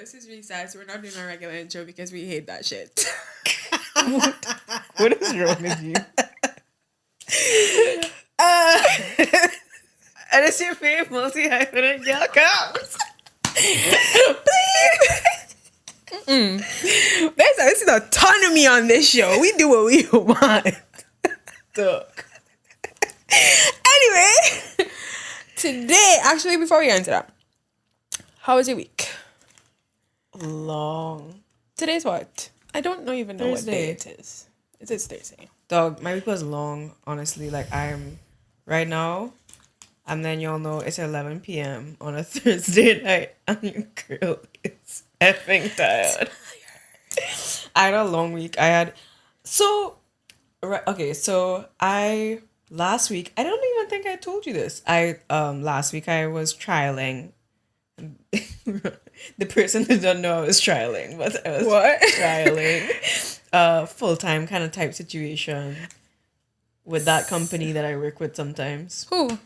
this is really sad. So we're not doing our regular intro because we hate that shit. What is wrong with you? And it's your favorite multi-hyphenate girl comes. Please. This is autonomy on this show. We do what we want. Look. Anyway, today, actually, before we get into that, how was your week? Long. Today's what? I don't even know what day it is. It is Thursday. Dog, my week was long, honestly. Like, I'm right now, and then y'all know it's 11 p.m. on a Thursday night, and your girl is effing tired. I had a long week. Last week, I don't even think I told you this. Last week I was trialing. The person who don't know I was trialing, but I was trialing full-time kind of type situation with that company that I work with sometimes. Who?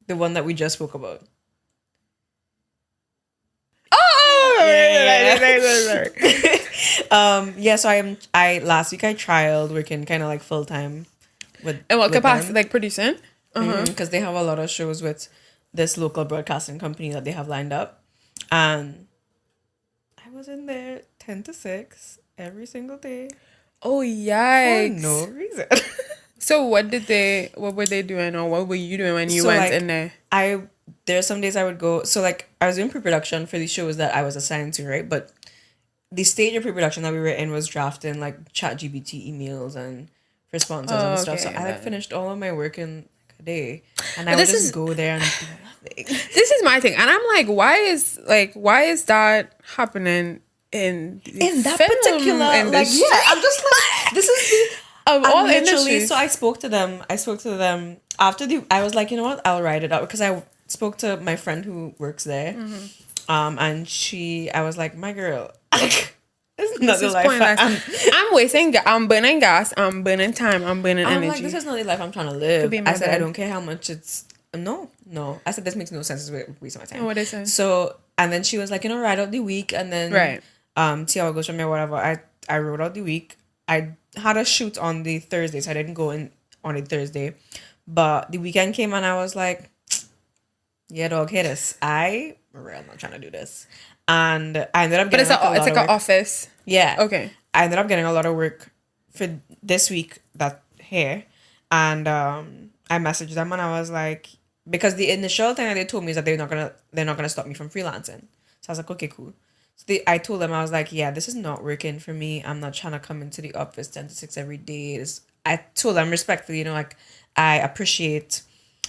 The one that we just spoke about. Oh, yeah. So I last week I trialed working kind of like full-time with. In what with capacity? them. Like producing? Because they have a lot of shows with this local broadcasting company that they have lined up, and I was in there 10 to 6 every single day. Oh, yikes. For no reason. So what were they doing, or what were you doing when you went in there? There are some days I would go, so like I was doing pre-production for these shows that I was assigned to, right? But the stage of pre-production that we were in was drafting like ChatGPT emails and responses and stuff. So I finished all of my work in like a day, and I would just go there and do nothing. This is my thing, and I'm like, why is that happening in that particular industry? I'm just like, this is the of all industries. So I spoke to them after I was like, you know what, I'll write it out, because I spoke to my friend who works there, and I was like, my girl, this is not the life I'm wasting. I'm burning gas. I'm burning time. I'm burning energy. Like, this is not the life I'm trying to live. I said, bad. I don't care how much it's. No. I said, this makes no sense. It's wasting my time. What is it? So, and then she was like, write out the week, and then see how it goes from there. Whatever. I wrote out the week. I had a shoot on the Thursday, so I didn't go in on a Thursday. But the weekend came, and I was like, yeah, dog, hit this. I'm not trying to do this. And I ended up getting it's like an office. Yeah. Okay. I ended up getting a lot of work for this week and I messaged them, and I was like, because the initial thing that they told me is that they're not gonna stop me from freelancing. So I was like, okay, cool. So I told them, I was like, yeah, this is not working for me. I'm not trying to come into the office 10 to 6 every day. I told them respectfully, like, I appreciate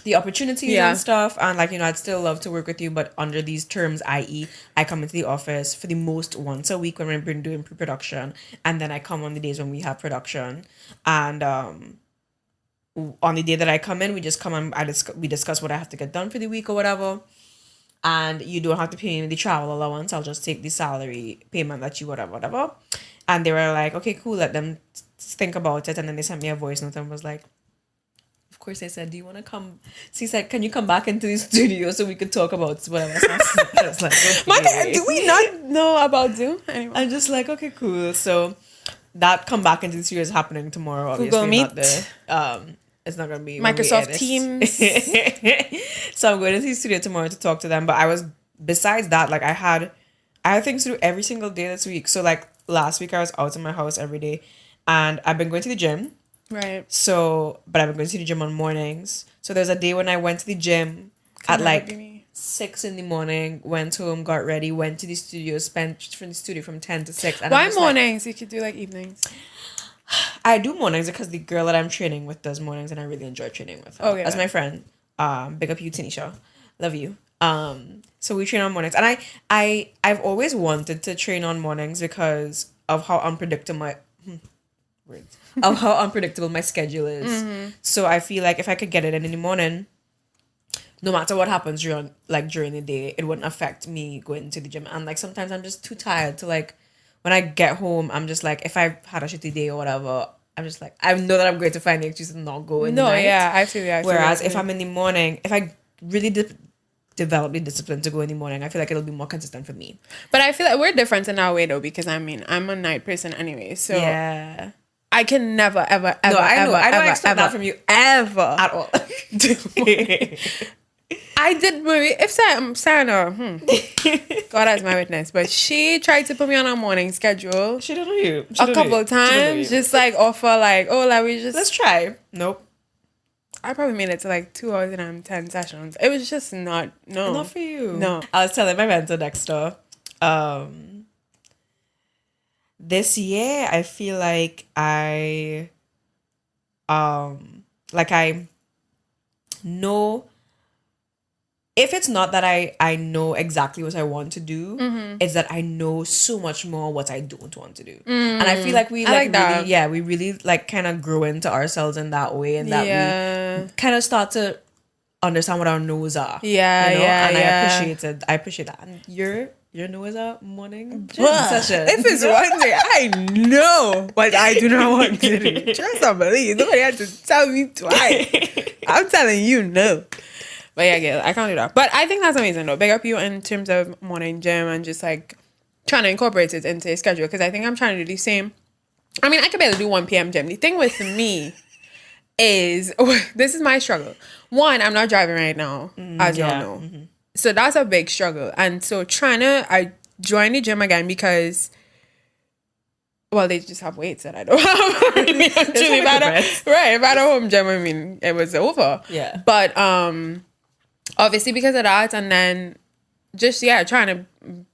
the opportunities and stuff, and like, I'd still love to work with you, but under these terms, i.e. I come into the office for the most once a week when we're doing pre-production, and then I come on the days when we have production, and on the day that I come in, we just come and we discuss what I have to get done for the week or whatever, and you don't have to pay me the travel allowance. I'll just take the salary payment that you whatever. And they were like, okay, cool, let them think about it. And then they sent me a voice note and was like, of course, they said, do you want to come? She said, can you come back into the studio so we could talk about whatever? So I was like, okay. Do we not know about Zoom? Anyway. I'm just like, okay, cool. So that come back into the studio is happening tomorrow. Obviously, Google Meet. Not the, it's not going to be Microsoft Teams. So I'm going to the studio tomorrow to talk to them. But besides that, like I had things to do every single day this week. So like last week I was out in my house every day, and I've been going to the gym. Right. So, but I've been going to the gym on mornings. So there's a day when I went to the gym at like 6 in the morning, went home, got ready, went to the studio, spent from the studio from 10 to 6. And why mornings? You could do like evenings. I do mornings because the girl that I'm training with does mornings, and I really enjoy training with her. Okay. As my friend. Big up you, Tanisha. Love you. So we train on mornings. And I've always wanted to train on mornings because of how unpredictable my schedule is. Mm-hmm. So I feel like if I could get it in the morning, no matter what happens during the day, it wouldn't affect me going to the gym. And like sometimes I'm just too tired to like, when I get home, I'm just like, if I had a shitty day or whatever, I'm just like, I know that I'm going to find the excuse to not go in the night. Yeah, I feel. Whereas if I'm in the morning, if I really develop the discipline to go in the morning, I feel like it'll be more consistent for me. But I feel like we're different in that way though, because I mean, I'm a night person anyway, so Yeah. I can never, ever, ever, No, I know. ever, I don't ever, expect that ever, from you ever. at all. I did maybe if Sarah, God has my witness, but she tried to put me on a morning schedule She don't know you. a couple times, just like offer like, oh, like we just let's try. Nope. I probably made it to like 2 hours and 10 sessions. It was just not for you. No. I was telling my mentor next door, this year I feel like I know, if it's not that I know exactly what I want to do, it's that I know so much more what I don't want to do. And I feel like we we really like kind of grow into ourselves in that way, and that we kind of start to understand what our no's are. Yeah, you know? yeah, and yeah. I appreciate that. And your no's are morning gym session. If it's one thing, I know what I do not want to do. Trust and believe. Nobody had to tell me twice. I'm telling you no. But yeah, girl, I can't do that. But I think that's amazing though. Big up you in terms of morning gym and just like trying to incorporate it into a schedule, because I think I'm trying to do the same. I mean, I could barely do 1 p.m. gym. The thing with me is, this is my struggle. One, I'm not driving right now, as y'all know. Mm-hmm. So that's a big struggle. And so I joined the gym again because, well, they just have weights that I don't have. Really, actually, if I had a home gym, I mean, it was over. Yeah. But obviously because of that, and then just trying to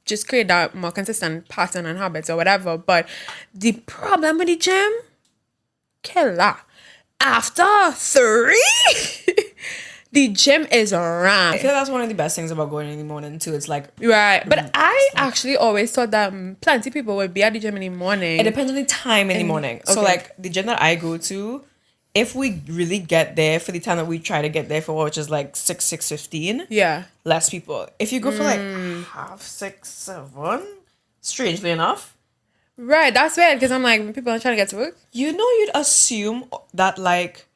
just create that more consistent pattern and habits or whatever. But the problem with the gym, killer. After 3, the gym is rammed. I feel like that's one of the best things about going in the morning too. It's like, right. But I actually always thought that plenty of people would be at the gym in the morning. It depends on the time in the morning. Okay. So like the gym that I go to, if we really get there for the time that we try to get there for, which is like 6:15, less people. If you go for like 5:30, 7, strangely enough. Right, that's weird, because I'm like, when people are trying to get to work. You know, you'd assume that like,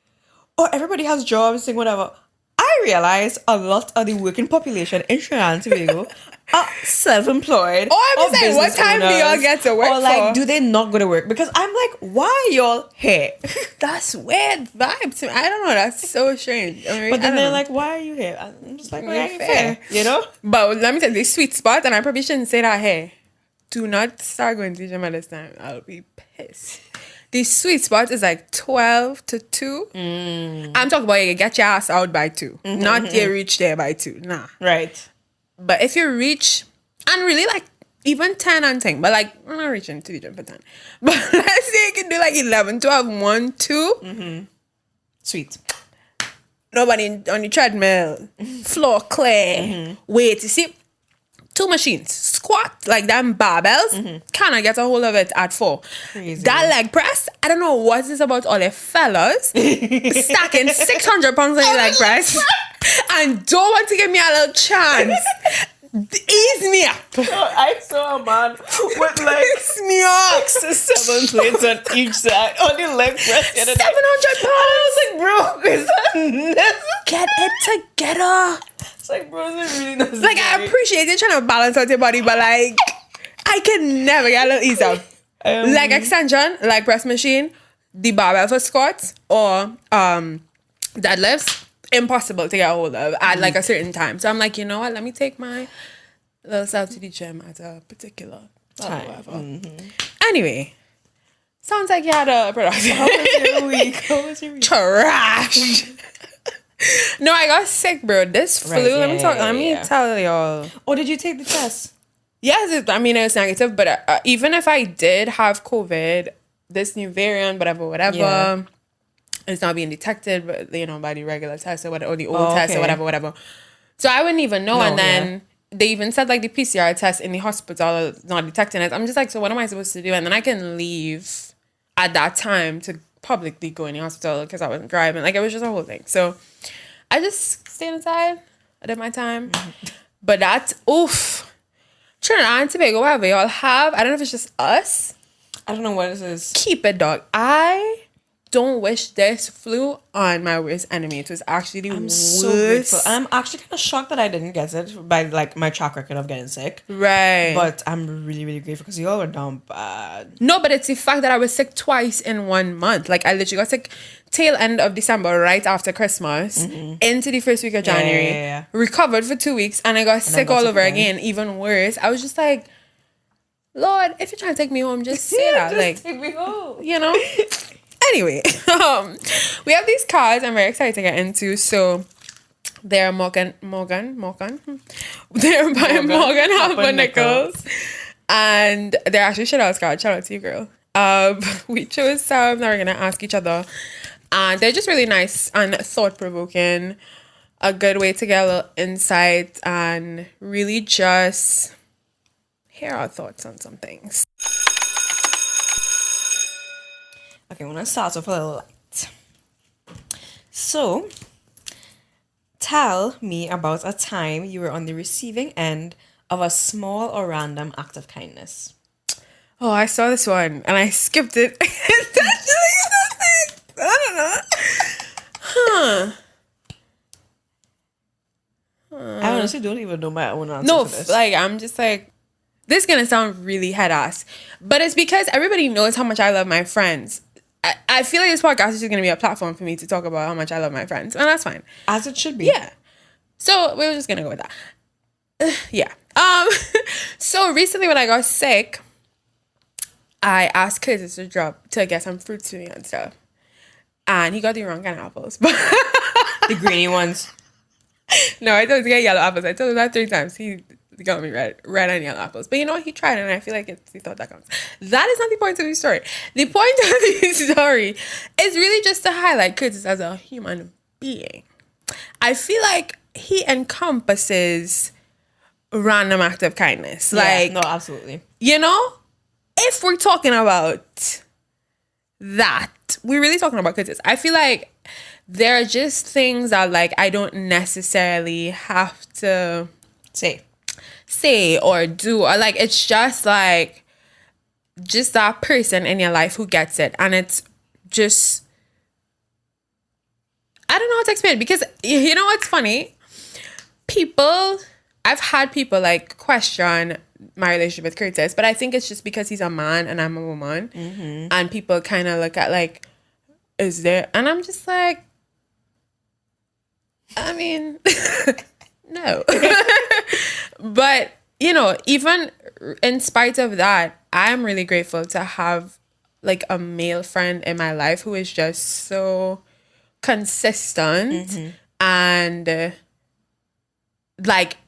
oh, everybody has jobs and whatever. I realize a lot of the working population in Trinidad and Tobago are self-employed. Oh, I'm saying, what time do y'all get to work? Or like, do they not go to work? Because I'm like, why y'all here? That's weird vibe to me. I don't know. That's so strange. I mean, but then they're like, why are you here? I'm just like, why are you fair? You know? But let me tell you, the sweet spot, and I probably shouldn't say that here. Do not start going to the gym at this time. I'll be pissed. The sweet spot is like 12 to 2. I'm talking about you get your ass out by 2. Not you reach there by 2. Nah. Right. But if you reach, and really like even 10 and 10, but like I'm not reaching to the gym for 10. But let's say you can do like 11, 12, 1, 2. Sweet. Nobody on the treadmill. Floor clear. Wait, you see? 2 machines, squat, like them barbells, kind of get a hold of it at 4. Crazy. That leg press, I don't know what is about all the fellas stacking 600 pounds on the leg press and don't want to give me a little chance. Ease me up. I saw a man with like Ease me up. 6 to 7 plates on each side on the leg press. 700 pounds. I was like, bro, is that get it together. It's like, bro, is it really necessary? Like, I appreciate you trying to balance out your body, but like, I can never get a little ease up. Leg extension, leg press machine, the barbell for squats, or deadlifts, impossible to get a hold of at like a certain time. So I'm like, you know what? Let me take my little self to the gym at a particular time. Anyway, sounds like you had a productive. How was your week? Trash. No, I got sick, bro. This flu. Let me tell y'all. Oh, did you take the test? Yes, it's negative. But even if I did have COVID, this new variant, whatever, it's not being detected, but by the regular test or whatever, or the old test or whatever. So I wouldn't even know. And then they even said like the PCR test in the hospital is not detecting it. I'm just like, so what am I supposed to do? And then I can leave at that time to publicly go in the hospital because I wasn't driving. Like, it was just a whole thing. So I just stayed inside. I did my time. But that's Trinidad and Tobago, whatever y'all have, I don't know if it's just us. I don't know what this is. Keep it, dog. I don't wish this flew on my worst enemy. It was actually the worst. So grateful. And I'm actually kind of shocked that I didn't get it by like my track record of getting sick. Right. But I'm really, really grateful because y'all were down bad. No, but it's the fact that I was sick twice in 1 month. Like I literally got sick tail end of December, right after Christmas, into the first week of January. Yeah. Recovered for 2 weeks, and I got sick all over again, even worse. I was just like, Lord, if you're trying to take me home, just say that. Just like, take me home. you know? Anyway, we have these cards I'm very excited to get into. So they're Morgan. They're by Morgan Harper Nichols. And they're actually Chanel's cards. Shout out to you, girl. We chose some that we're gonna ask each other. And they're just really nice and thought-provoking. A good way to get a little insight and really just hear our thoughts on some things. Okay, I'm gonna start off a little light. So, tell me about a time you were on the receiving end of a small or random act of kindness. Oh, I saw this one and I skipped it. I don't know. I honestly don't even know my own answer No, for this. like I'm just like, this is gonna sound really head ass, but it's because everybody knows how much I love my friends. I feel like this podcast is just gonna be a platform for me to talk about how much I love my friends, and that's fine. As it should be. Yeah. So we were just gonna go with that. Yeah. So recently when I got sick, I asked Curtis to get some fruits for me and stuff, and he got the wrong kind of apples. The greeny ones. No, I told him to get yellow apples. I told him that 3 times. He got me red and yellow apples. But you know what? He tried, and I feel like he thought that counts. That is not the point of the story. The point of the story is really just to highlight Curtis as a human being. I feel like he encompasses random act of kindness. Like, no, absolutely. you know, if we're talking about that, we're really talking about Curtis. I feel like there are just things that like I don't necessarily have to say or do, or like it's just like just that person in your life who gets it, and it's just I don't know how to explain it, because you know what's funny? I've had people like question my relationship with Curtis, but I think it's just because he's a man and I'm a woman, and people kind of look at like, is there? And I'm just like, I mean, no. But, you know, even in spite of that, I'm really grateful to have like a male friend in my life who is just so consistent and like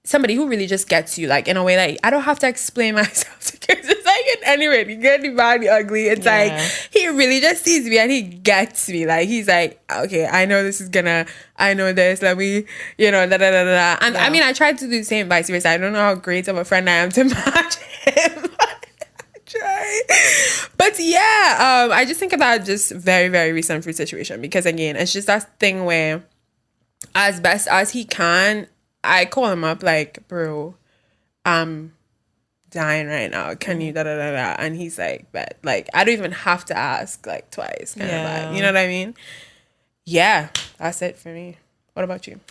somebody who really just gets you, like in a way like I don't have to explain myself to kids. It's like in any way, the good, the bad, the ugly. It's like he really just sees me and he gets me. Like he's like, okay, I know this is I know this. Let me, you know, da da da da. And I mean, I tried to do the same vice versa. I don't know how great of a friend I am to match him. Try. But yeah, I just think about just very, very recent fruit situation, because again, it's just that thing where as best as he can, I call him up like, bro, I'm dying right now. Can you da da da da? And he's like, bet. Like, I don't even have to ask like twice. Kind of like, you know what I mean? Yeah, that's it for me. What about you?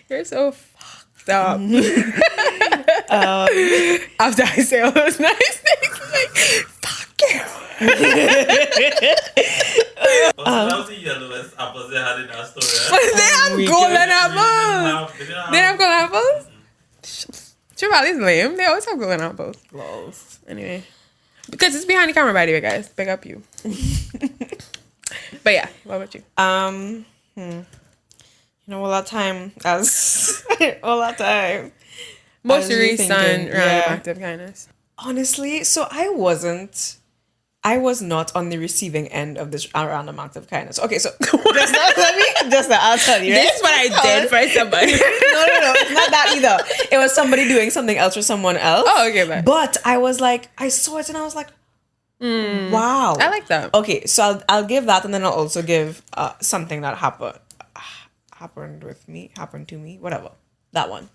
You're so fucked up. After I say all those nice things, like, fuck you. That was the yellowest apples they had in our store. They have golden apples. They have golden apples? True Valley's lame. They always have golden apples. Love. Anyway. Because it's behind the camera, by the way, guys. Big up you. But yeah, what about you? You know, all that time Most really recent thinking, random act of kindness. honestly, so I was not on the receiving end of this random act of kindness. Okay, so I'll tell you. This is what I did for somebody. No, it's not that either. It was somebody doing something else for someone else. Oh, okay, bye. But I was like, I saw it and I was like, wow. I like that. Okay, so I'll give that, and then I'll also give something that happened to me, whatever, that one.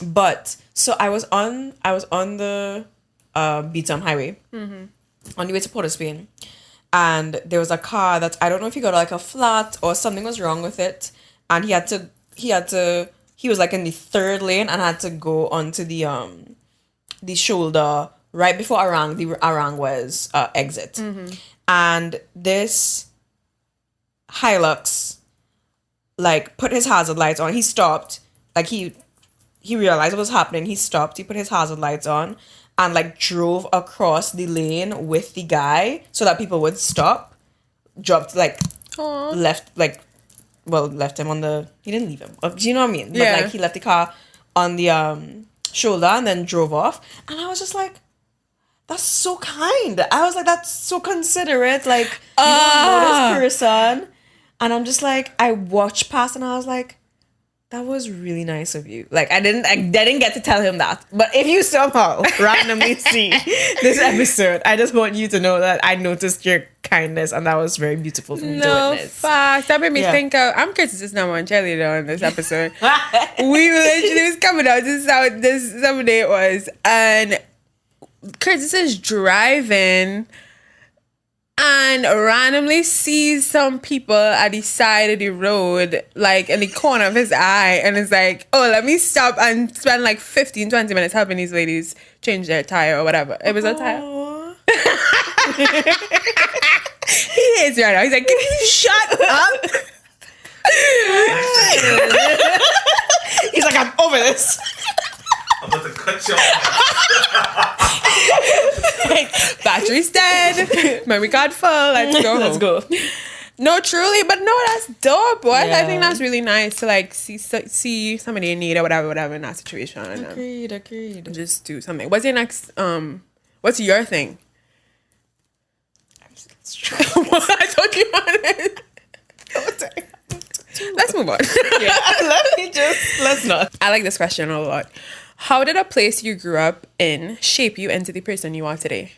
But so I was on the Beaton Highway on the way to Port of Spain. And there was a car that I don't know if he got like a flat or something was wrong with it. And he was like in the third lane and had to go onto the shoulder right before Arang was exit. And this Hilux like put his hazard lights on. He stopped. Like he realized what was happening. He stopped. He put his hazard lights on and like drove across the lane with the guy so that people would stop. Dropped like left him on the. He didn't leave him. Do you know what I mean? But like he left the car on the shoulder and then drove off. And I was just like, that's so kind. I was like, that's so considerate. Like you don't know this person. And I'm just like, I watched past and I was like, that was really nice of you. Like I didn't get to tell him that. But if you somehow randomly see this episode, I just want you to know that I noticed your kindness and that was very beautiful for me to witness. Fact. That made me think of I'm Curtis's number one cheerleader on this episode. We literally was coming out. This is how this Sunday it was. And Curtis is driving and randomly sees some people at the side of the road, like in the corner of his eye, and is like, oh, let me stop and spend like 15, 20 minutes helping these ladies change their tire or whatever. It was a tire. He hates me right now. He's like, can you shut up? He's like, I'm over this. I'm about to cut you off. Like, battery's dead. Memory card full. Let's go. Let's go. No, truly, but no, that's dope. Boy. Yeah. I think that's really nice to like see somebody in need or whatever in that situation. Agreed. Just do something. What's your next? What's your thing? I told you honest. Let's move on. Let's not. I like this question a lot. How did a place you grew up in shape you into the person you are today?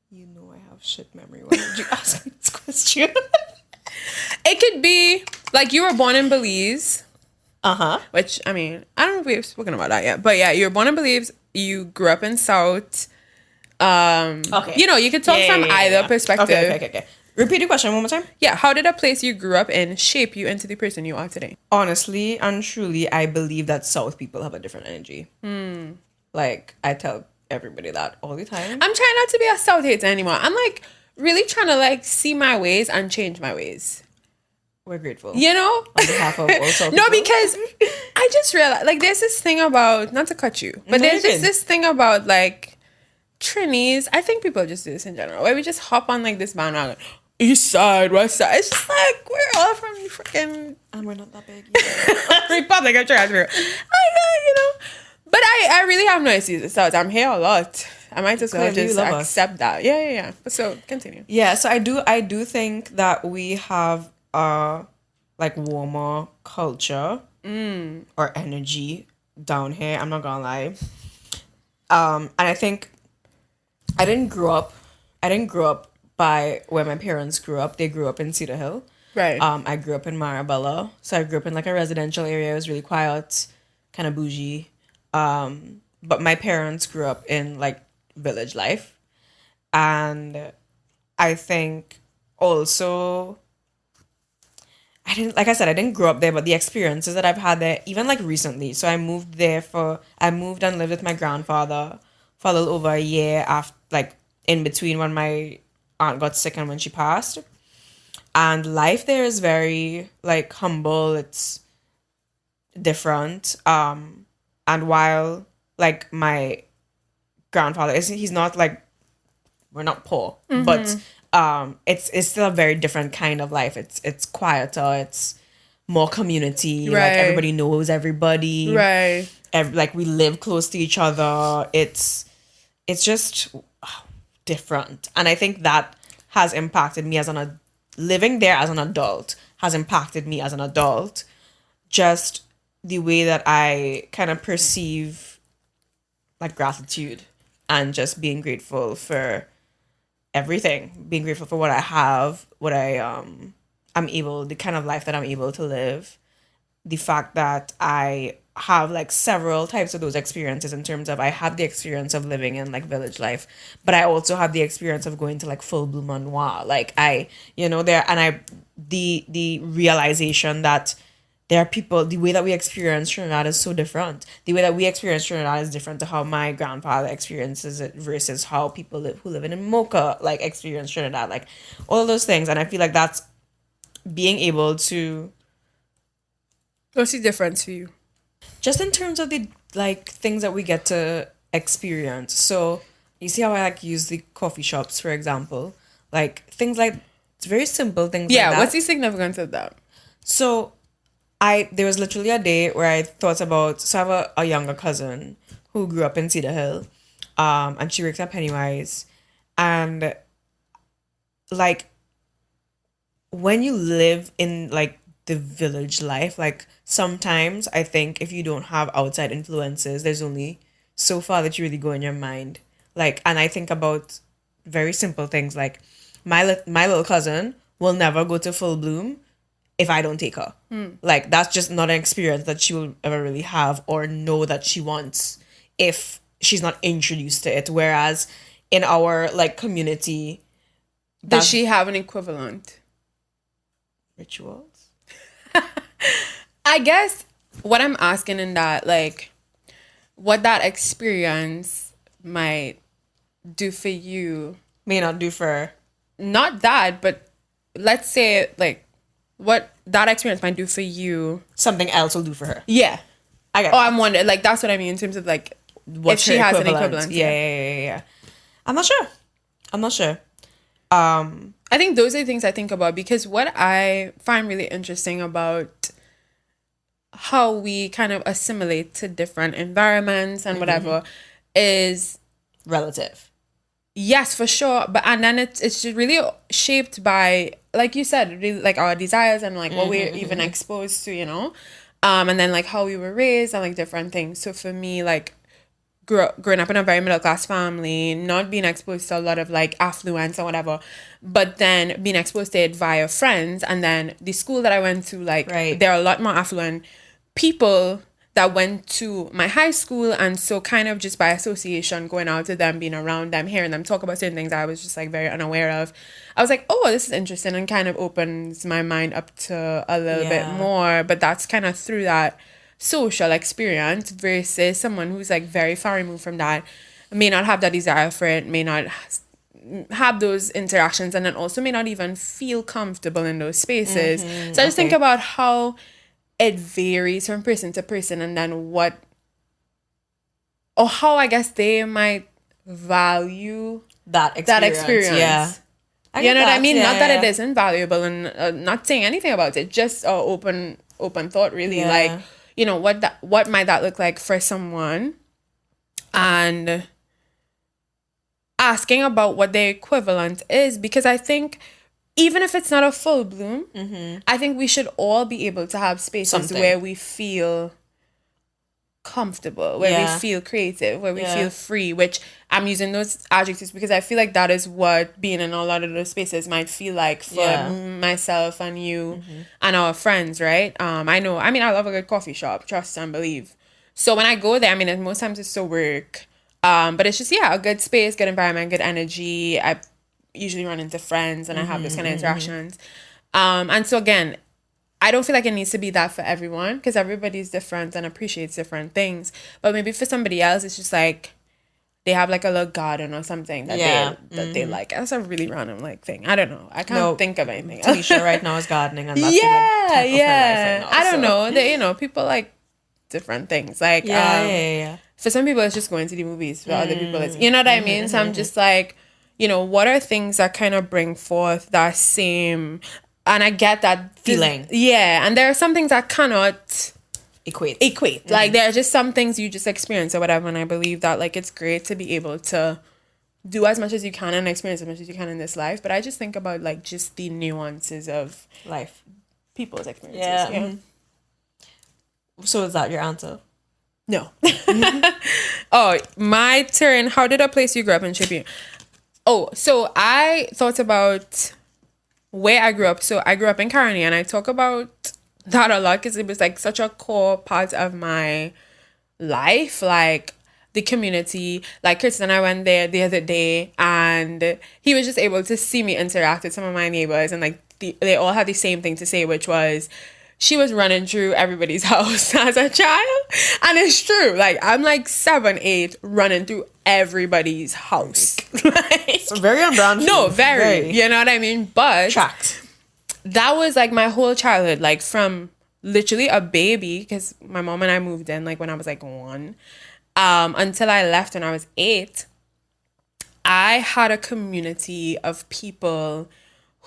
You know I have shit memory. Why did you ask me this question? It could be like you were born in Belize. Which, I mean, I don't know if we've spoken about that yet. But yeah, you were born in Belize. You grew up in South. Okay. You know, you could talk from either perspective. Okay. Repeat the question one more time. Yeah, how did a place you grew up in shape you into the person you are today? Honestly and truly, I believe that South people have a different energy. Like, I tell everybody that all the time. I'm trying not to be a South hater anymore. I'm like really trying to like see my ways and change my ways. We're grateful. You know? On behalf of all South No, people. because I just realized, like, there's this thing about, not to cut you, but there's just this thing about like Trinis. I think people just do this in general, where we just hop on like this bandwagon. East side, west side. It's just like we're all from freaking, and we're not that big. Republic of Transfer. You know. But I really have no excuses. So I'm here a lot. I might as well just accept that. Yeah. But so continue. Yeah. So I do think that we have like warmer culture or energy down here. I'm not gonna lie. And I think I didn't grow up by where my parents grew up. They grew up in Cedar Hill. Right. I grew up in Marabella. So I grew up in like a residential area. It was really quiet, kind of bougie. But my parents grew up in like village life. And I think also, I didn't grow up there, but the experiences that I've had there, even like recently. So I moved and lived with my grandfather for a little over a year after, like in between when my aunt got sick and when she passed. And life there is very like humble. It's different. And while like my grandfather he's not like, we're not poor, but it's still a very different kind of life. It's quieter. It's more community. Right. Like everybody knows everybody. Right. Like we live close to each other. It's just different, and I think that has impacted me living there as an adult has impacted me as an adult. Just the way that I kind of perceive like gratitude and just being grateful for everything, being grateful for what I have, what the kind of life that I'm able to live, the fact that I have like several types of those experiences in terms of I had the experience of living in like village life, but I also had the experience of going to like full bloom manoir. Like I, you know, there and I the realization that there are people, the way that we experience Trinidad is so different. The way that we experience Trinidad is different to how my grandfather experiences it versus how people who live in Mocha like experience Trinidad, like all of those things. And I feel like that's being able to, What's the difference for you? just in terms of the like things that we get to experience. So you see how I like use the coffee shops for example, like things like it's very simple things. Yeah, like that. what's the significance of that? So there was literally a day where I thought about, so I have a younger cousin who grew up in Cedar Hill, and she works at Pennywise, and like when you live in like the village life, like sometimes I think if you don't have outside influences, there's only so far that you really go in your mind. Like, and I think about very simple things like my little cousin will never go to Full Bloom if I don't take her. Like that's just not an experience that she will ever really have or know that she wants if she's not introduced to it. Whereas in our like community, Does she have an equivalent? rituals? I guess what I'm asking in that, like, what that experience might do for you, May not do for not that, but let's say, like, what that experience might do for you. something else will do for her. Yeah. I got Oh, I'm wondering, like, that's what I mean in terms of, like, what's if she her has an equivalent. equivalent. Yeah. I'm not sure. I think those are the things I think about because what I find really interesting about how we kind of assimilate to different environments and whatever is Relative. yes, for sure, but and then it's just really shaped by, like you said, really like our desires and like what we're even exposed to, you know, and then like how we were raised and like different things. So for me, like growing up in a very middle class family, not being exposed to a lot of like affluence or whatever, but then being exposed to it via friends, and then the school that I went to, like Right. there are a lot more affluent people that went to my high school, and so kind of just by association, going out to them, being around them, hearing them talk about certain things I was just like very unaware of, I was like, oh, this is interesting, and kind of opens my mind up to a little bit Yeah. more. But that's kind of through that social experience versus someone who's like very far removed from that, may not have that desire for it, may not have those interactions, and then also may not even feel comfortable in those spaces. So I just think okay. about how it varies from person to person, and then what or how I guess they might value That experience. that experience. Yeah. You know what I mean? Yeah, Not that it yeah. isn't valuable, and not saying anything about it, just open thought, really. Yeah. Like, you know, what might that look like for someone, and asking about what their equivalent is, because I think even if it's not a full bloom, I think we should all be able to have spaces Something. where we feel comfortable, where Yeah. we feel creative, where we Yeah. feel free, which I'm using those adjectives because I feel like that is what being in a lot of those spaces might feel like for Yeah. myself and you and our friends, right? I love a good coffee shop, trust and believe. So when I go there, I mean, most times it's to work, but it's just, a good space, good environment, good energy. I usually run into friends and I have those kind of interactions. And so again, I don't feel like it needs to be that for everyone because everybody's different and appreciates different things. But maybe for somebody else, it's just like they have like a little garden or something that they like. That's a really random like thing. I don't know. I can't think of anything else. Tanisha right now is gardening, and that's the, like, type of her life right now, I don't so. know. They, people like different things. Like Yeah. for some people, it's just going to the movies. For other people, it's what I mean. So I'm just like, what are things that kind of bring forth that same. And I get that Feeling. Yeah. And there are some things that cannot Equate. Like there are just some things you just experience or whatever. And I believe that like it's great to be able to do as much as you can and experience as much as you can in this life. But I just think about like just the nuances of Life. people's experiences. Yeah. So is that your answer? No. Oh, my turn. How did a place you grew up in shape you? Oh, so I thought about where I grew up. So I grew up in Caroni, and I talk about that a lot because it was like such a core part of my life, like the community. Like Chris and I went there the other day, and he was just able to see me interact with some of my neighbors, and like they all had the same thing to say, which was she was running through everybody's house as a child. And it's true, like I'm like 7, 8 running through everybody's house. Like, So very on brand. no, very, you know what I mean? But Tracked. that was like my whole childhood, like from literally a baby, because my mom and I moved in like when I was like 1, until I left when I was 8. I had a community of people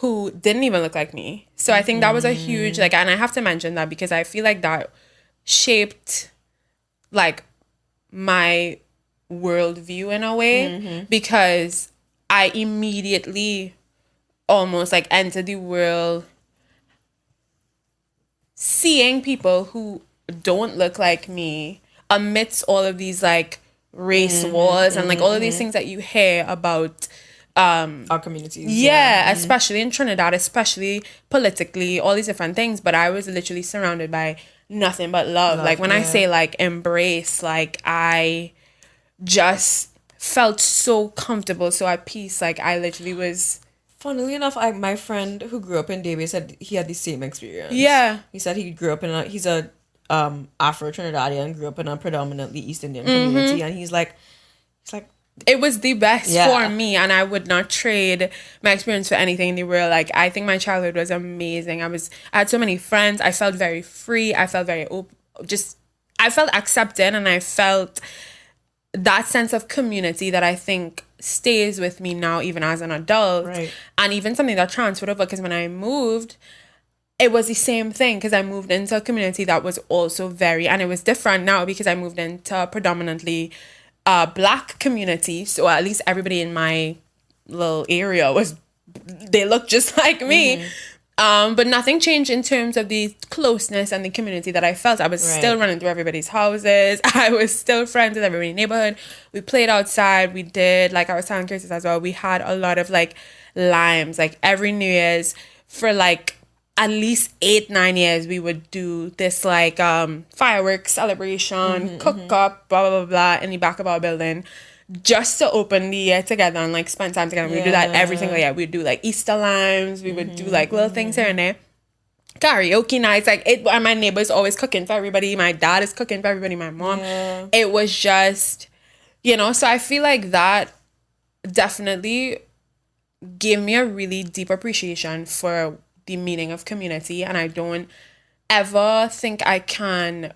who didn't even look like me. So I think that was a huge, like, and I have to mention that because I feel like that shaped like my worldview in a way, because I immediately almost like entered the world seeing people who don't look like me amidst all of these like race wars and like all of these things that you hear about Our communities. yeah, especially in Trinidad, especially politically, all these different things. But I was literally surrounded by nothing but love. Like when I say like embrace, like I just felt so comfortable, so at peace. Like I literally was. Funnily enough, my friend who grew up in Davis said he had the same experience. Yeah. He said he grew up he's a Afro Trinidadian, grew up in a predominantly East Indian community, and he's like, It was the best Yeah. for me, and I would not trade my experience for anything in the world. Like I think my childhood was amazing. I had so many friends. I felt very free. I felt very I felt accepted, and I felt that sense of community that I think stays with me now, even as an adult, Right. and even something that transferred over. Because when I moved, it was the same thing, because I moved into a community that was also and it was different now because I moved into a predominantly Black community. So at least everybody in my little area they looked just like me. But nothing changed in terms of the closeness and the community that I felt. I was still running through everybody's houses. I was still friends with everybody in the neighborhood. We played outside. We did, like I was telling Curtis as well, we had a lot of like limes. Like every New Year's for like at least 8, 9 years, we would do this like fireworks celebration, cook up, blah, blah, blah, blah, in the back of our building, just to open the year together and like spend time together. We'd do that every single year. We'd do like Easter limes. We would do like little things here and there. Karaoke nights, like and my neighbor's always cooking for everybody. My dad is cooking for everybody. My mom. Yeah. It was just, so I feel like that definitely gave me a really deep appreciation for the meaning of community, and I don't ever think I can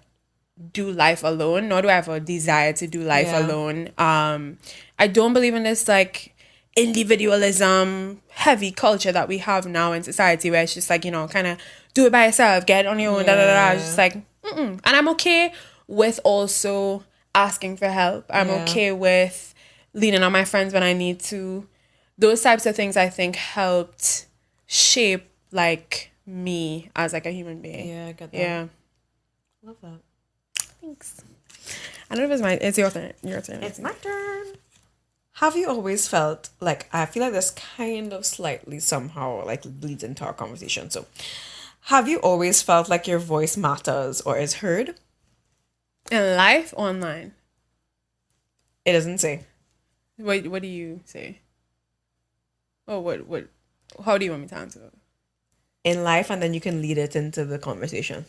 do life alone, nor do I have a desire to do life alone. I don't believe in this like individualism heavy culture that we have now in society, where it's just like, kind of do it by yourself, get on your own, It's just like, and I'm okay with also asking for help. I'm okay with leaning on my friends when I need to. Those types of things I think helped shape like me as like a human being. Yeah, I get that. Yeah. Love that. Thanks. I don't know if it's your turn. Your turn. It's my turn. Have you always felt like, I feel like this kind of slightly somehow like bleeds into our conversation. So have you always felt like your voice matters or is heard? In life or online? It doesn't say. What do you say? Oh, what how do you want me to answer? In life, and then you can lead it into the conversation.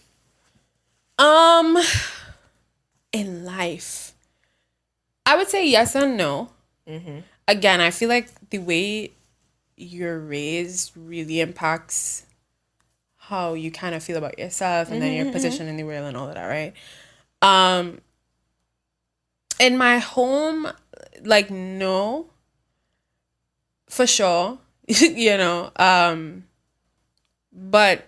In life, I would say yes and no. Again, I feel like the way you're raised really impacts how you kind of feel about yourself and then your position in the world and all of that, right? In my home, like, no, for sure, but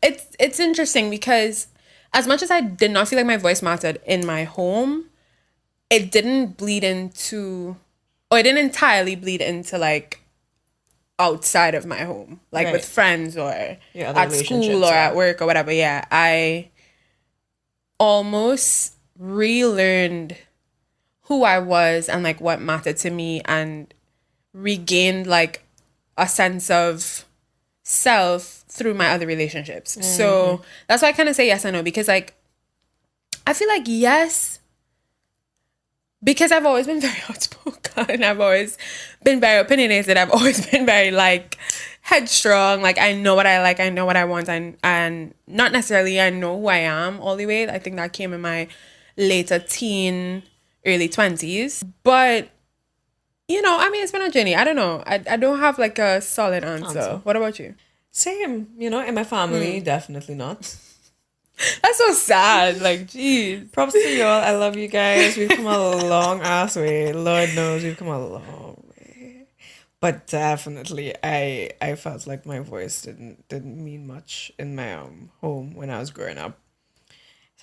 it's interesting because as much as I did not feel like my voice mattered in my home, it didn't entirely bleed into like outside of my home, like with friends or at school or at work or whatever. Yeah, I almost relearned who I was and like what mattered to me, and regained like a sense of self through my other relationships. So that's why I kind of say yes and no, because like I feel like yes, because I've always been very outspoken. I've always been very opinionated. I've always been very like headstrong. Like I know what I like. I know what I want. And not necessarily I know who I am all the way. I think that came in my later teen, early 20s. But, you know, I mean, it's been a journey. I don't know. I don't have like a solid answer. What about you? Same, you know, in my family, definitely not. That's so sad. Like, geez. Props to y'all. I love you guys. We've come a long ass way. Lord knows we've come a long way. But definitely, I felt like my voice didn't mean much in my home when I was growing up.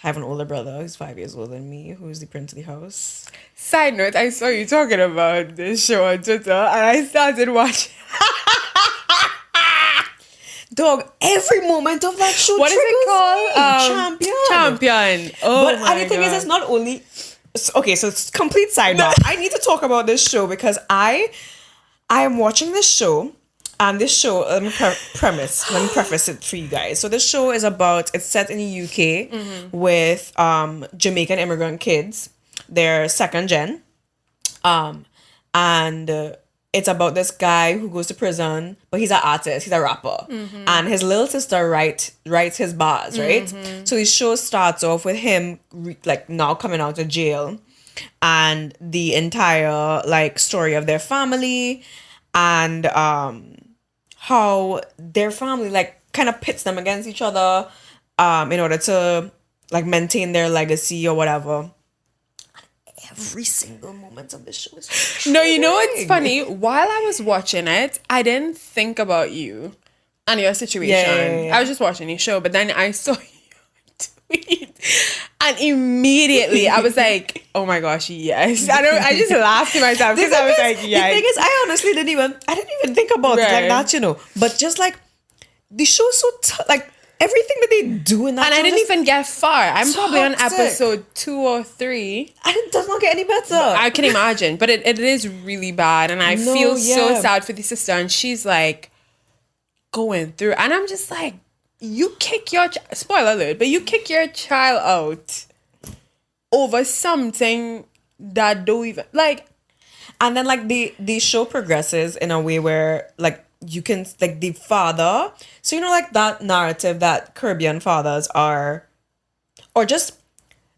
I have an older brother who's 5 years older than me, who's the prince of the house. Side note, I saw you talking about this show on Twitter, and I started watching. Dog, every moment of that show. What is it called? Champion. Oh, but and the thing is, it's not only. Okay, so it's complete sidebar. I need to talk about this show because I am watching this show, and this show. Let me preface it for you guys. So this show is about. It's set in the UK with Jamaican immigrant kids. They're second gen, and. It's about this guy who goes to prison, but he's an artist, he's a rapper. And his little sister writes his bars, right? So the show starts off with him like now coming out of jail and the entire like story of their family and how their family like kind of pits them against each other in order to like maintain their legacy or whatever. Every single moment of the show is no, you know what's funny? While I was watching it, I didn't think about you and your situation. Yeah. I was just watching your show, but then I saw your tweet, and immediately I was like, "Oh my gosh, yes!" I just laughed to myself because I was like, "Yes." The thing is, I honestly didn't even think about it like that, you know. But just like the show's so like. Everything that they do in that and I didn't even get far. I'm probably on toxic. episode 2 or 3. And it does not get any better. I can imagine, but it is really bad, and I feel so sad for the sister, and she's like going through, and I'm just like, you kick your spoiler alert, but you kick your child out over something that don't even like, and then like the show progresses in a way where like. You can like the father, so you know like that narrative that Caribbean fathers are, or just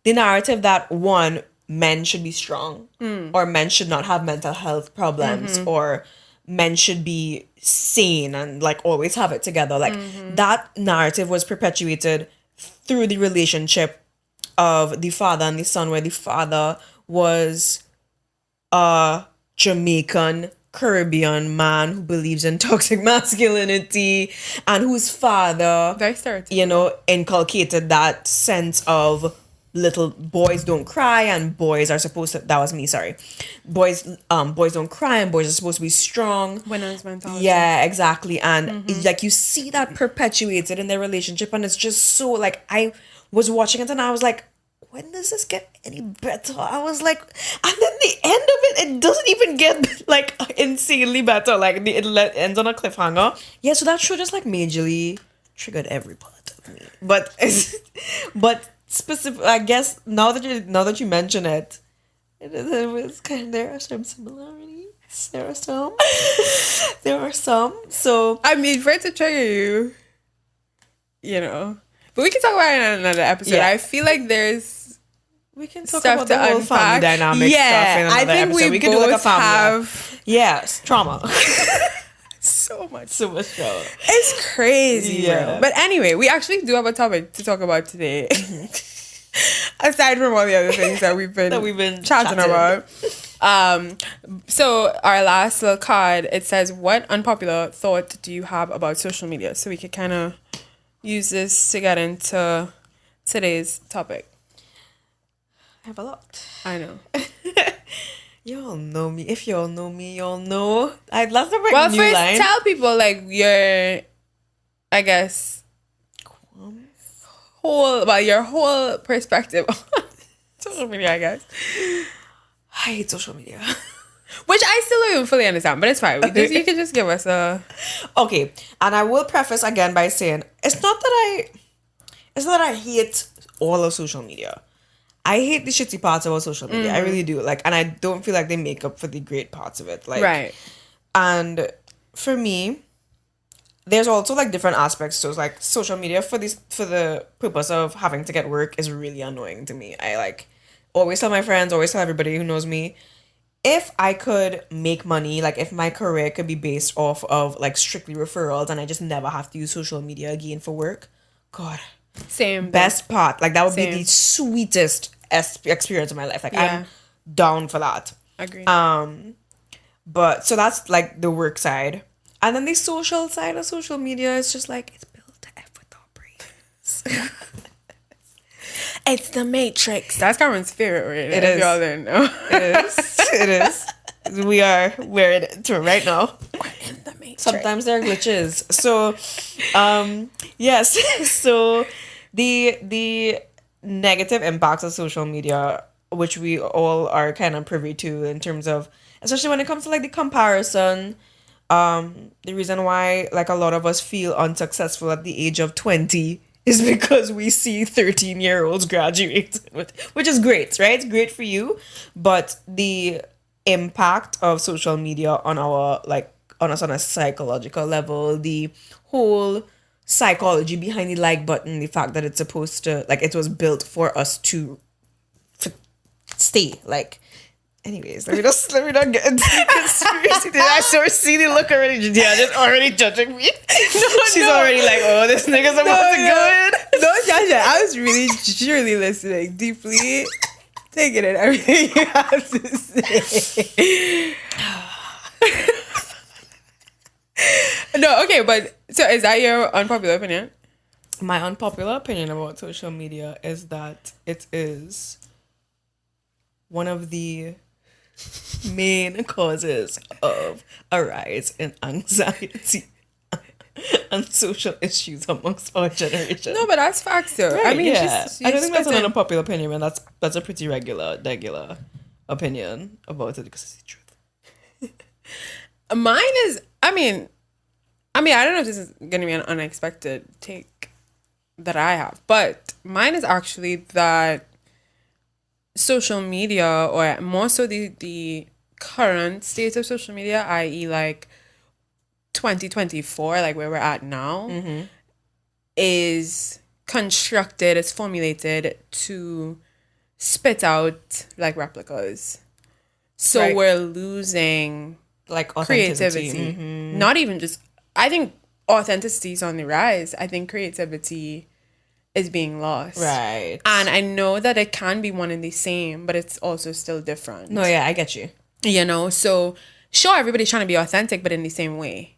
the narrative that one, men should be strong or men should not have mental health problems or men should be sane and like always have it together. Like that narrative was perpetuated through the relationship of the father and the son, where the father was a Jamaican Caribbean man who believes in toxic masculinity and whose father, very stereotypical, you know, inculcated that sense of little boys don't cry and boys are supposed to, that was me, sorry. Boys don't cry and boys are supposed to be strong. Women's mentality. Yeah, exactly. And like you see that perpetuated in their relationship, and it's just so like I was watching it and I was like, when does this get any better? I was like, and then the end of it doesn't even get like insanely better. Like it ends on a cliffhanger. Yeah, so that show just like majorly triggered every part of me. But specific, I guess now that you mention it, it was kind of, there are some similarities. There are some. So I mean, for it to trigger you, you know. But we can talk about it in another episode. Yeah. I feel like we can talk stuff about the to whole unpack. family dynamic stuff in another I think episode. we can both do like a family. have Yes, trauma. so much. Trauma. It's crazy, Yeah. bro. But anyway, we actually do have a topic to talk about today. Aside from all the other things that we've been chatting about. So our last little card, it says, what unpopular thought do you have about social media? So we could kind of use this to get into today's topic. I have a lot. I know. Y'all know me. If y'all know me, y'all know. I'd love to make Well, a new first line. tell people like your, I guess, your whole perspective on social media, I guess. I hate social media. Which I still don't even fully understand, but it's fine. You can just give us a... Okay, and I will preface again by saying it's not that I hate all of social media. I hate the shitty parts about social media. I really do. Like, and I don't feel like they make up for the great parts of it. Like, right. And for me, there's also like different aspects. So it's like social media for the purpose of having to get work is really annoying to me. I like always tell my friends, always tell everybody who knows me, if I could make money, like if my career could be based off of like strictly referrals and I just never have to use social media again for work, God. Same. Best part. Like that would Same. be the sweetest experience of my life. Like Yeah. I'm down for that. Agree. But so that's like the work side. And then the social side of social media is just like it's built to F with our brains. It's the Matrix. That's Cameron's favorite word. It if is. Y'all didn't know. It is. We are wearing it to right now. We're in the Matrix. Sometimes there are glitches. So yes. So the negative impacts of social media, which we all are kind of privy to in terms of, especially when it comes to like the comparison, the reason why like a lot of us feel unsuccessful at the age of 20 is because we see 13-year-olds graduate, which is great, right? It's great for you, but the impact of social media on us on a psychological level, the whole psychology behind the like button, the fact that it's supposed to, like, it was built for us to stay, like. Anyways, let me not get into conspiracy. I sort of see the look already. Yeah, just already judging me. She's already like, oh, this nigga's about to go in. No, Jaja, I was truly listening deeply, taking in everything you have to say. No, okay, but so is that your unpopular opinion? My unpopular opinion about social media is that it is one of the main causes of a rise in anxiety and social issues amongst our generation. No, but that's facts though. Right, I mean, yeah. I don't think that's an spitting- unpopular opinion, and that's a pretty regular opinion about it because it's the truth. Mine is, I mean, I don't know if this is gonna be an unexpected take that I have, but mine is actually that social media, or more so the current state of social media, i.e. like 2024, like where we're at now, is constructed, it's formulated to spit out like replicas. So Right. we're losing Like creativity. authenticity. Not even just, I think authenticity is on the rise. I think creativity is being lost. Right. And I know that it can be one and the same, but it's also still different. No, yeah, I get you. You know, so sure, everybody's trying to be authentic, but in the same way.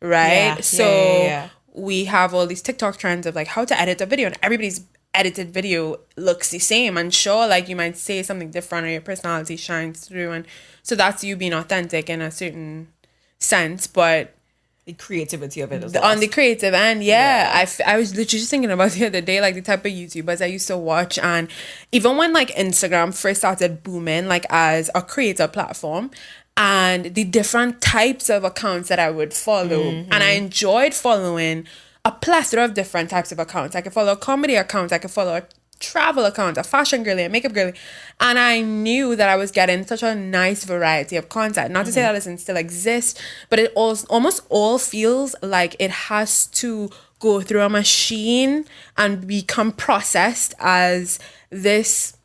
Right? Yeah, So yeah. we have all these TikTok trends of like how to edit a video, and everybody's edited video looks the same. And sure, like you might say something different or your personality shines through. And so that's you being authentic in a certain sense, but The creativity of it is on the creative end, I was literally just thinking about the other day, like the type of YouTubers I used to watch, and even when like Instagram first started booming, like as a creator platform, and the different types of accounts that I would follow, and I enjoyed following a plethora of different types of accounts. I could follow a comedy account, I could follow a travel account, a fashion girly, a makeup girly, and I knew that I was getting such a nice variety of content. Not to say that it doesn't still exist, but it almost all feels like it has to go through a machine and become processed as this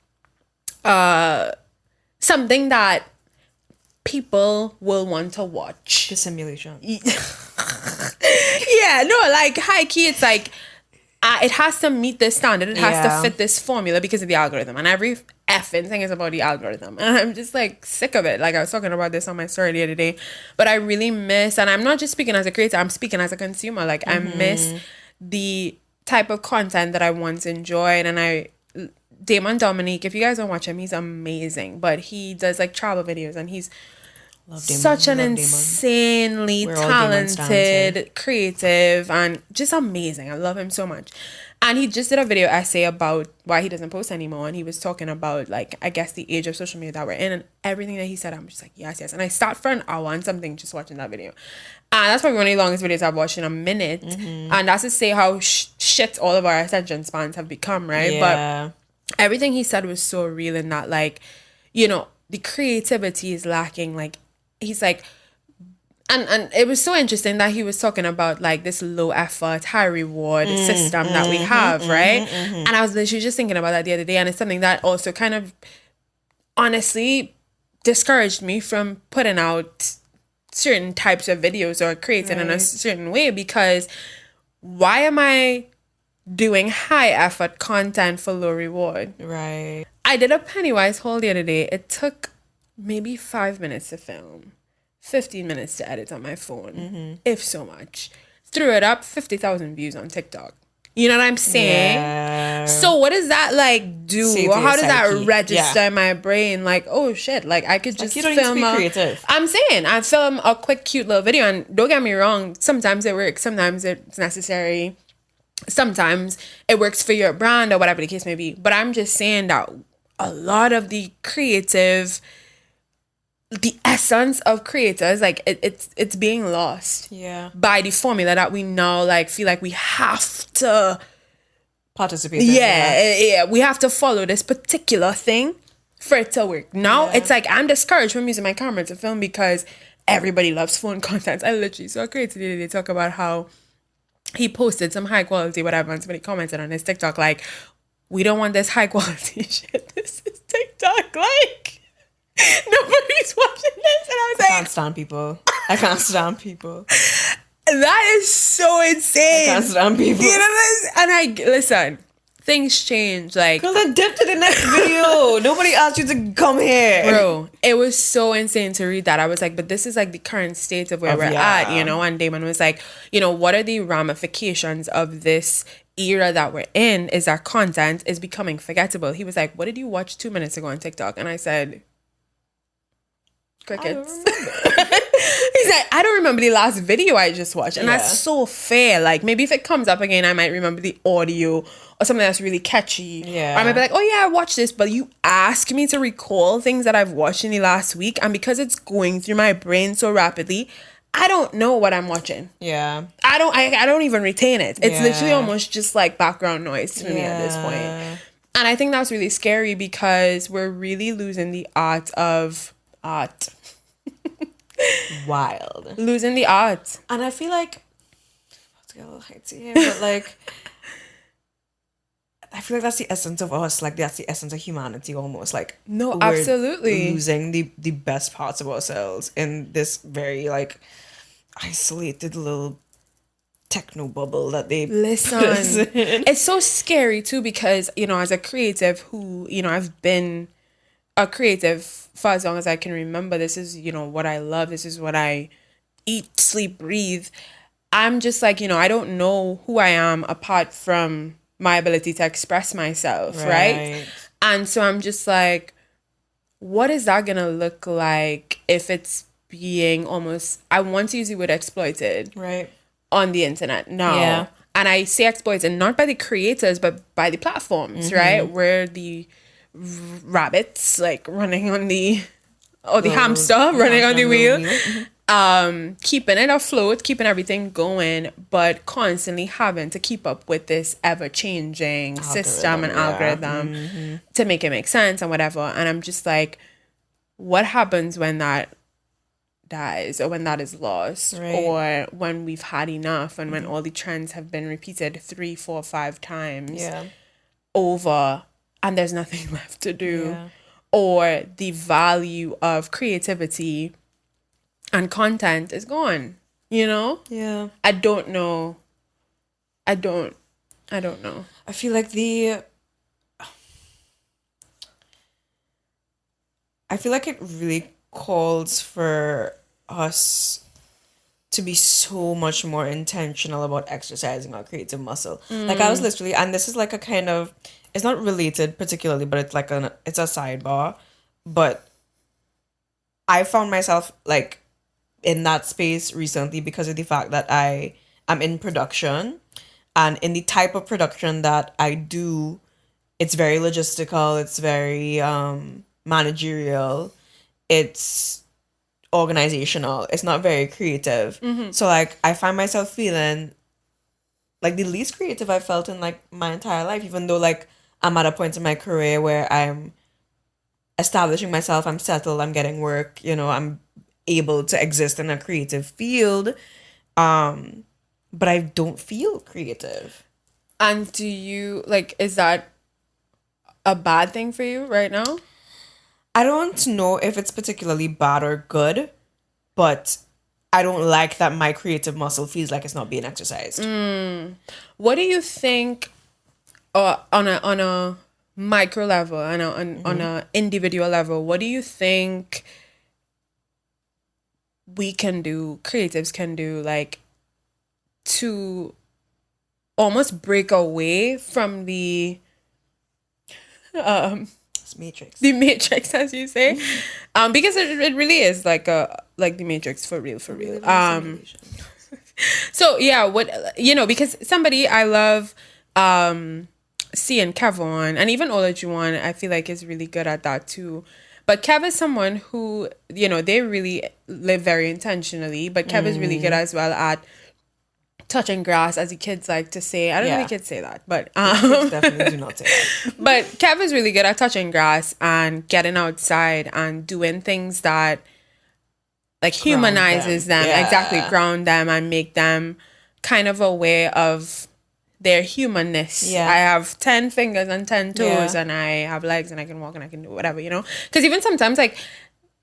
something that people will want to watch. the simulation. Yeah, no, like high key, it's like it has to meet this standard. It has Yeah. to fit this formula because of the algorithm, and every effing thing is about the algorithm. And I'm just like sick of it. Like I was talking about this on my story the other day, but I really miss, and I'm not just speaking as a creator, I'm speaking as a consumer. Like I miss the type of content that I once enjoyed. And Damon Dominique, if you guys don't watch him, he's amazing, but he does like travel videos, and he's such an insanely talented, creative, and just amazing. I love him so much. And he just did a video essay about why he doesn't post anymore. And he was talking about, like, I guess the age of social media that we're in and everything that he said. I'm just like, yes. And I sat for an hour and something just watching that video. And that's probably one of the longest videos I've watched in a minute. Mm-hmm. And that's to say how shit all of our attention spans have become, right? Yeah. But everything he said was so real in that, like, you know, the creativity is lacking. Like, he's like, and it was so interesting that he was talking about, like, this low effort, high reward system that we have, right? And I was literally just thinking about that the other day, and it's something that also kind of honestly discouraged me from putting out certain types of videos or creating in a certain way, because why am I doing high effort content for low reward? Right. I did a Pennywise haul the other day. It took maybe 5 minutes to film, 15 minutes to edit on my phone, if so much. Threw it up, 50,000 views on TikTok. You know what I'm saying? Yeah. So what does that, like, do? Or how does that register in my brain? Like, oh shit, like, I could just you don't film need to be creative. I'm saying, I film a quick, cute little video, and don't get me wrong, sometimes it works, sometimes it's necessary, sometimes it works for your brand or whatever the case may be. But I'm just saying that a lot of the essence of creators, like, it's being lost by the formula that we now, like, feel like we have to participate in. We have to follow this particular thing for it to work. Now it's like I'm discouraged from using my camera to film because everybody loves phone content. I literally saw Kreat today. They talk about how he posted some high quality whatever, and somebody commented on his TikTok like, we don't want this high quality shit. This is TikTok, like, nobody's watching this. And I was like, I can't stand people. That is so insane. I can't stand people. You know this? And listen, things change. Like, girl, then dip to the next video. Nobody asked you to come here. Bro, it was so insane to read that. I was like, but this is like the current state of where we're at, you know? And Damon was like, you know, what are the ramifications of this era that we're in? Is our content is becoming forgettable. He was like, what did you watch 2 minutes ago on TikTok? And I said, crickets. He's like, I don't remember the last video I just watched. And that's so fair. Like, maybe if it comes up again, I might remember the audio or something that's really catchy. Yeah. Or I might be like, oh yeah, I watched this. But you ask me to recall things that I've watched in the last week, and because it's going through my brain so rapidly, I don't know what I'm watching. Yeah. I don't even retain it. It's literally almost just like background noise to me at this point. And I think that's really scary because we're really losing the art of art. Wild. Losing the art. And I feel like, not to get a little heighty here, but like, I feel like that's the essence of us. Like, that's the essence of humanity almost. Like, no, absolutely. Losing the best parts of ourselves in this very, like, isolated little techno bubble that they listen. It's so scary too because, you know, as a creative who, you know, I've been a creative for as long as I can remember. This is, you know, what I love. This is what I eat, sleep, breathe. I'm just like, you know, I don't know who I am apart from my ability to express myself, right? And so I'm just like, what is that gonna look like if it's being almost, I want to use the word exploited, on the internet now. And I say exploited not by the creators but by the platforms, right? Where the rabbits like running on the hamster running on the wheel, keeping it afloat, keeping everything going, but constantly having to keep up with this ever-changing system and algorithm to make it make sense and whatever. And I'm just like, what happens when that dies or when that is lost, or when we've had enough and when all the trends have been repeated 3, 4, 5 times over and there's nothing left to do, or the value of creativity and content is gone, you know? I don't know. I don't know. I feel like it really calls for us to be so much more intentional about exercising our creative muscle. Like, I was literally, and this is like a kind of, it's not related particularly, but it's like it's a sidebar, but I found myself like in that space recently because of the fact that I am in production, and in the type of production that I do, it's very logistical, it's very managerial, it's organizational, it's not very creative. So like I find myself feeling like the least creative I felt in like my entire life, even though like I'm at a point in my career where I'm establishing myself, I'm settled, I'm getting work, I'm able to exist in a creative field. But I don't feel creative. And do you like, is that a bad thing for you right now? I don't know if it's particularly bad or good, but I don't like that my creative muscle feels like it's not being exercised. What do you think on a micro level and on a individual level, what do you think creatives can do, like, to almost break away from the Matrix. the matrix, as you say? Because it really is like the matrix for real. So yeah, because somebody I love seeing Kev on, and even Olajuwon, I feel like is really good at that too. But Kev is someone who, they really live very intentionally, but Kev is really good as well at touching grass, as the kids like to say. I don't know if the kids say that, but Kids definitely do not say that. but Kev is really good at touching grass and getting outside and doing things that like humanizes them. Yeah. Exactly, ground them and make them kind of aware of their humanness. Yeah. I have 10 fingers and 10 toes, Yeah. and I have legs and I can walk and I can do whatever, because even sometimes, like,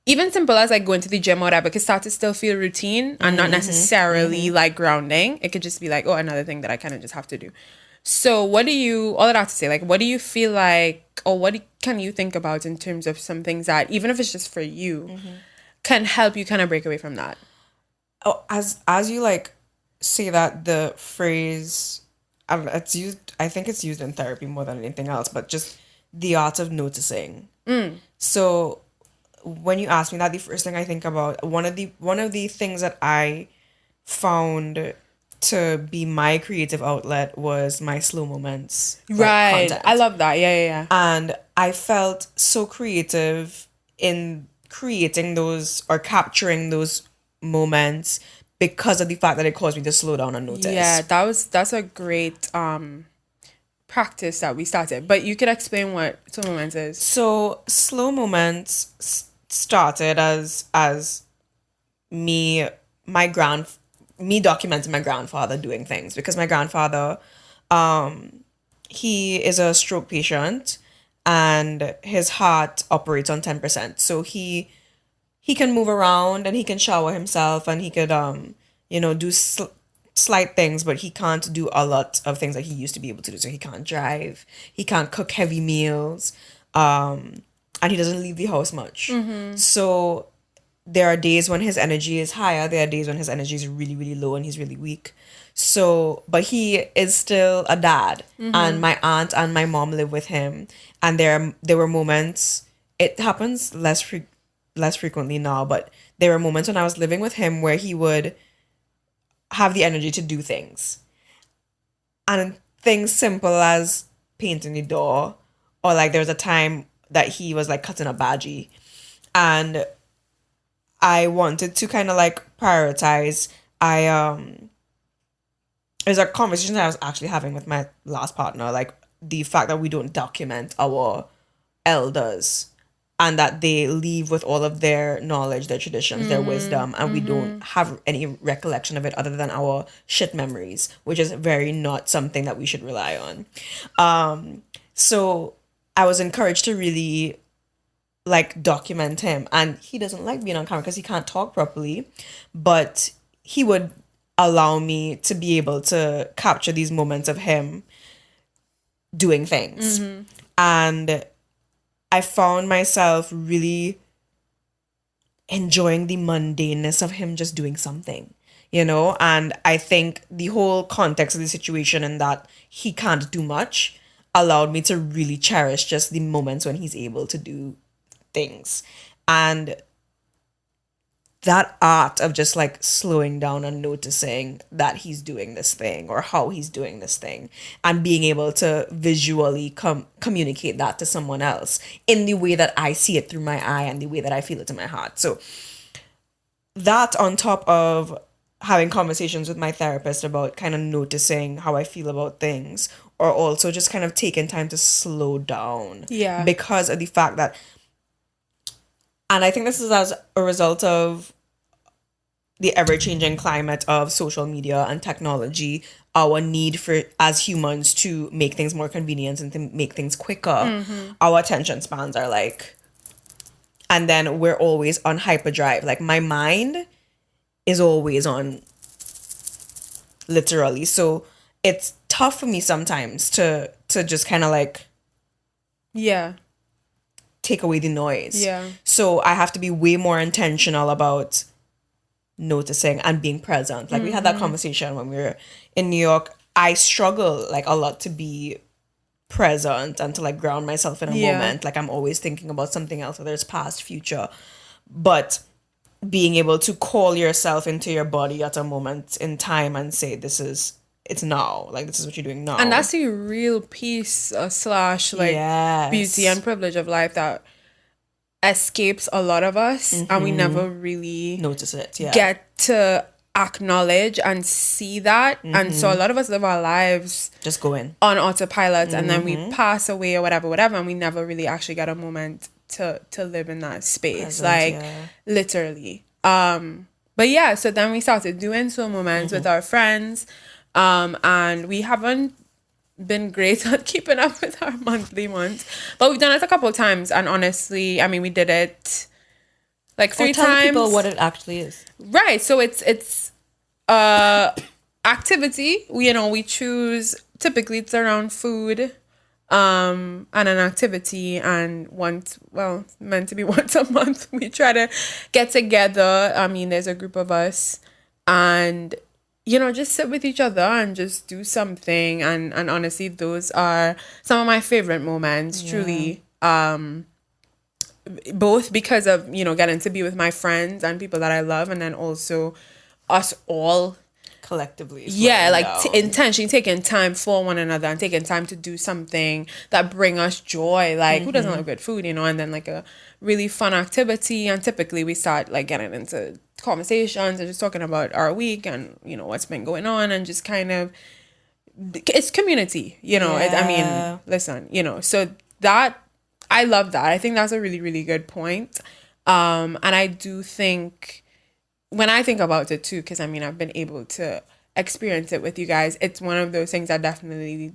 even simple as like going to the gym or whatever could start to still feel routine and not necessarily like grounding. It could just be like, oh, another thing that I kind of just have to do. So all of that to say, like, what do you feel like, or what can you think about in terms of some things that, even if it's just for you, can help you kind of break away from that? Oh, as you like say that, the phrase, it's used, I think it's used in therapy more than anything else, but just the art of noticing. So when you ask me that, the first thing I think about, one of the things that I found to be my creative outlet was my slow moments. Right. Content. I love that. Yeah. And I felt so creative in creating those or capturing those moments because of the fact that it caused me to slow down and notice. Yeah, that's a great practice that we started. But you could explain what slow moments is. So slow moments started as me documenting my grandfather doing things, because my grandfather, he is a stroke patient and his heart operates on 10%. So he can move around and he can shower himself and he could do slight things, but he can't do a lot of things that he used to be able to do. So he can't drive, he can't cook heavy meals, and he doesn't leave the house much. So there are days when his energy is higher, there are days when his energy is really, really low and he's really weak. So, but he is still a dad, and my aunt and my mom live with him, and there were moments, it happens less frequently now, but there were moments when I was living with him where he would have the energy to do things. And things simple as painting the door, or like there was a time that he was like cutting a badgie, and I wanted to kind of like prioritize. There's a conversation that I was actually having with my last partner, like the fact that we don't document our elders and that they leave with all of their knowledge, their traditions, their wisdom, and we don't have any recollection of it other than our shit memories, which is very not something that we should rely on. So I was encouraged to really like document him, and he doesn't like being on camera because he can't talk properly, but he would allow me to be able to capture these moments of him doing things. And I found myself really enjoying the mundaneness of him just doing something, and I think the whole context of the situation and that he can't do much allowed me to really cherish just the moments when he's able to do things. And that art of just like slowing down and noticing that he's doing this thing or how he's doing this thing and being able to visually communicate that to someone else in the way that I see it through my eye and the way that I feel it in my heart. So that on top of having conversations with my therapist about kind of noticing how I feel about things, or also just kind of taking time to slow down. Yeah. Because of the fact that, and I think this is as a result of the ever-changing climate of social media and technology, our need for, as humans, to make things more convenient and to make things quicker. Our attention spans are like, and then we're always on hyperdrive. Like my mind is always on, literally. So it's tough for me sometimes to just kind of like take away the noise. Yeah. So I have to be way more intentional about noticing and being present. Like we had that conversation when we were in New York. I struggle like a lot to be present and to like ground myself in a moment. Like I'm always thinking about something else, whether it's past, future. But being able to call yourself into your body at a moment in time and say, it's now. Like, this is what you're doing now. And that's the real peace slash like beauty and privilege of life that escapes a lot of us, and we never really notice it. Get to acknowledge and see that. And so a lot of us live our lives just going on autopilot, and then we pass away or whatever, and we never really actually get a moment to live in that space, literally. But yeah, so then we started doing slow moments with our friends. And we haven't been great at keeping up with our monthly ones, but we've done it a couple of times, and honestly, I mean, we did it like 3 tell times. people what it actually is. Right. So it's activity. We choose, typically it's around food, and an activity, and meant to be once a month we try to get together. I mean, there's a group of us, and just sit with each other and just do something. And honestly, those are some of my favorite moments, truly. Both because of, getting to be with my friends and people that I love, and then also us all collectively. Intentionally taking time for one another and taking time to do something that bring us joy. Like, who doesn't love good food, and then like a really fun activity. And typically we start like getting into conversations and just talking about our week and what's been going on, and just kind of, it's community, listen, so that, I love that. I think that's a really, really good point. And I do think, when I think about it too, because I've been able to experience it with you guys, it's one of those things that definitely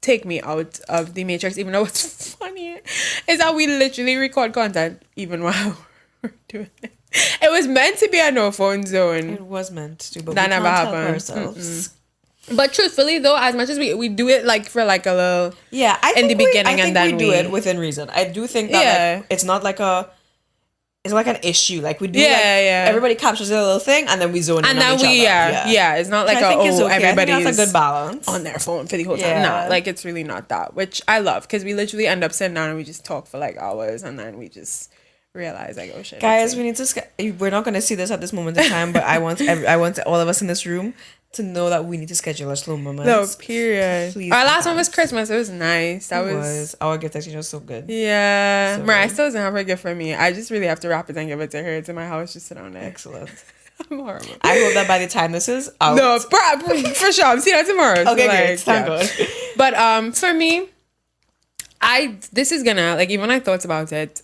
take me out of the matrix. Even though what's funny is that we literally record content even while we're doing it. It was meant to be a no phone zone. It was meant to, but that we never can't happened. help ourselves. But truthfully, though, as much as we do it like for like a little I in the beginning, I and then we do it within reason. I do think that like, it's not like it's like an issue. Like we do, everybody captures a little thing, and then we zone in on each other. It's not like everybody's everybody's a good balance on their phone for the whole time. No, like it's really not that, which I love, because we literally end up sitting down and we just talk for like hours, and then we just realize like, oh shit, guys, we need to we're not going to see this at this moment in time, but I want all of us in this room to know that we need to schedule our slow moments. No, period. Please, our last one was Christmas. It was nice. That was our gift exchange was so good. Yeah, so Mariah still doesn't have her gift for me. I just really have to wrap it and give it to her. It's in my house, just sit on there. Excellent. I'm horrible. I hope that by the time this is out, no, for sure, I'm seeing that tomorrow. Okay, so great. Thank God. But for me, this is gonna, like, even when I thought about it,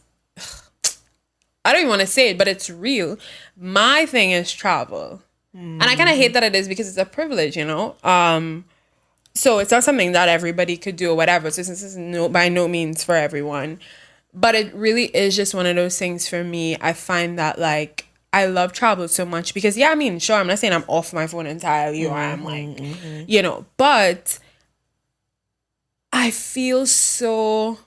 I don't even want to say it, but it's real. My thing is travel. And I kind of hate that it is, because it's a privilege, so it's not something that everybody could do or whatever. So this is by no means for everyone, but it really is just one of those things for me. I find that like I love travel so much because sure, I'm not saying I'm off my phone entirely or I'm like, but I feel so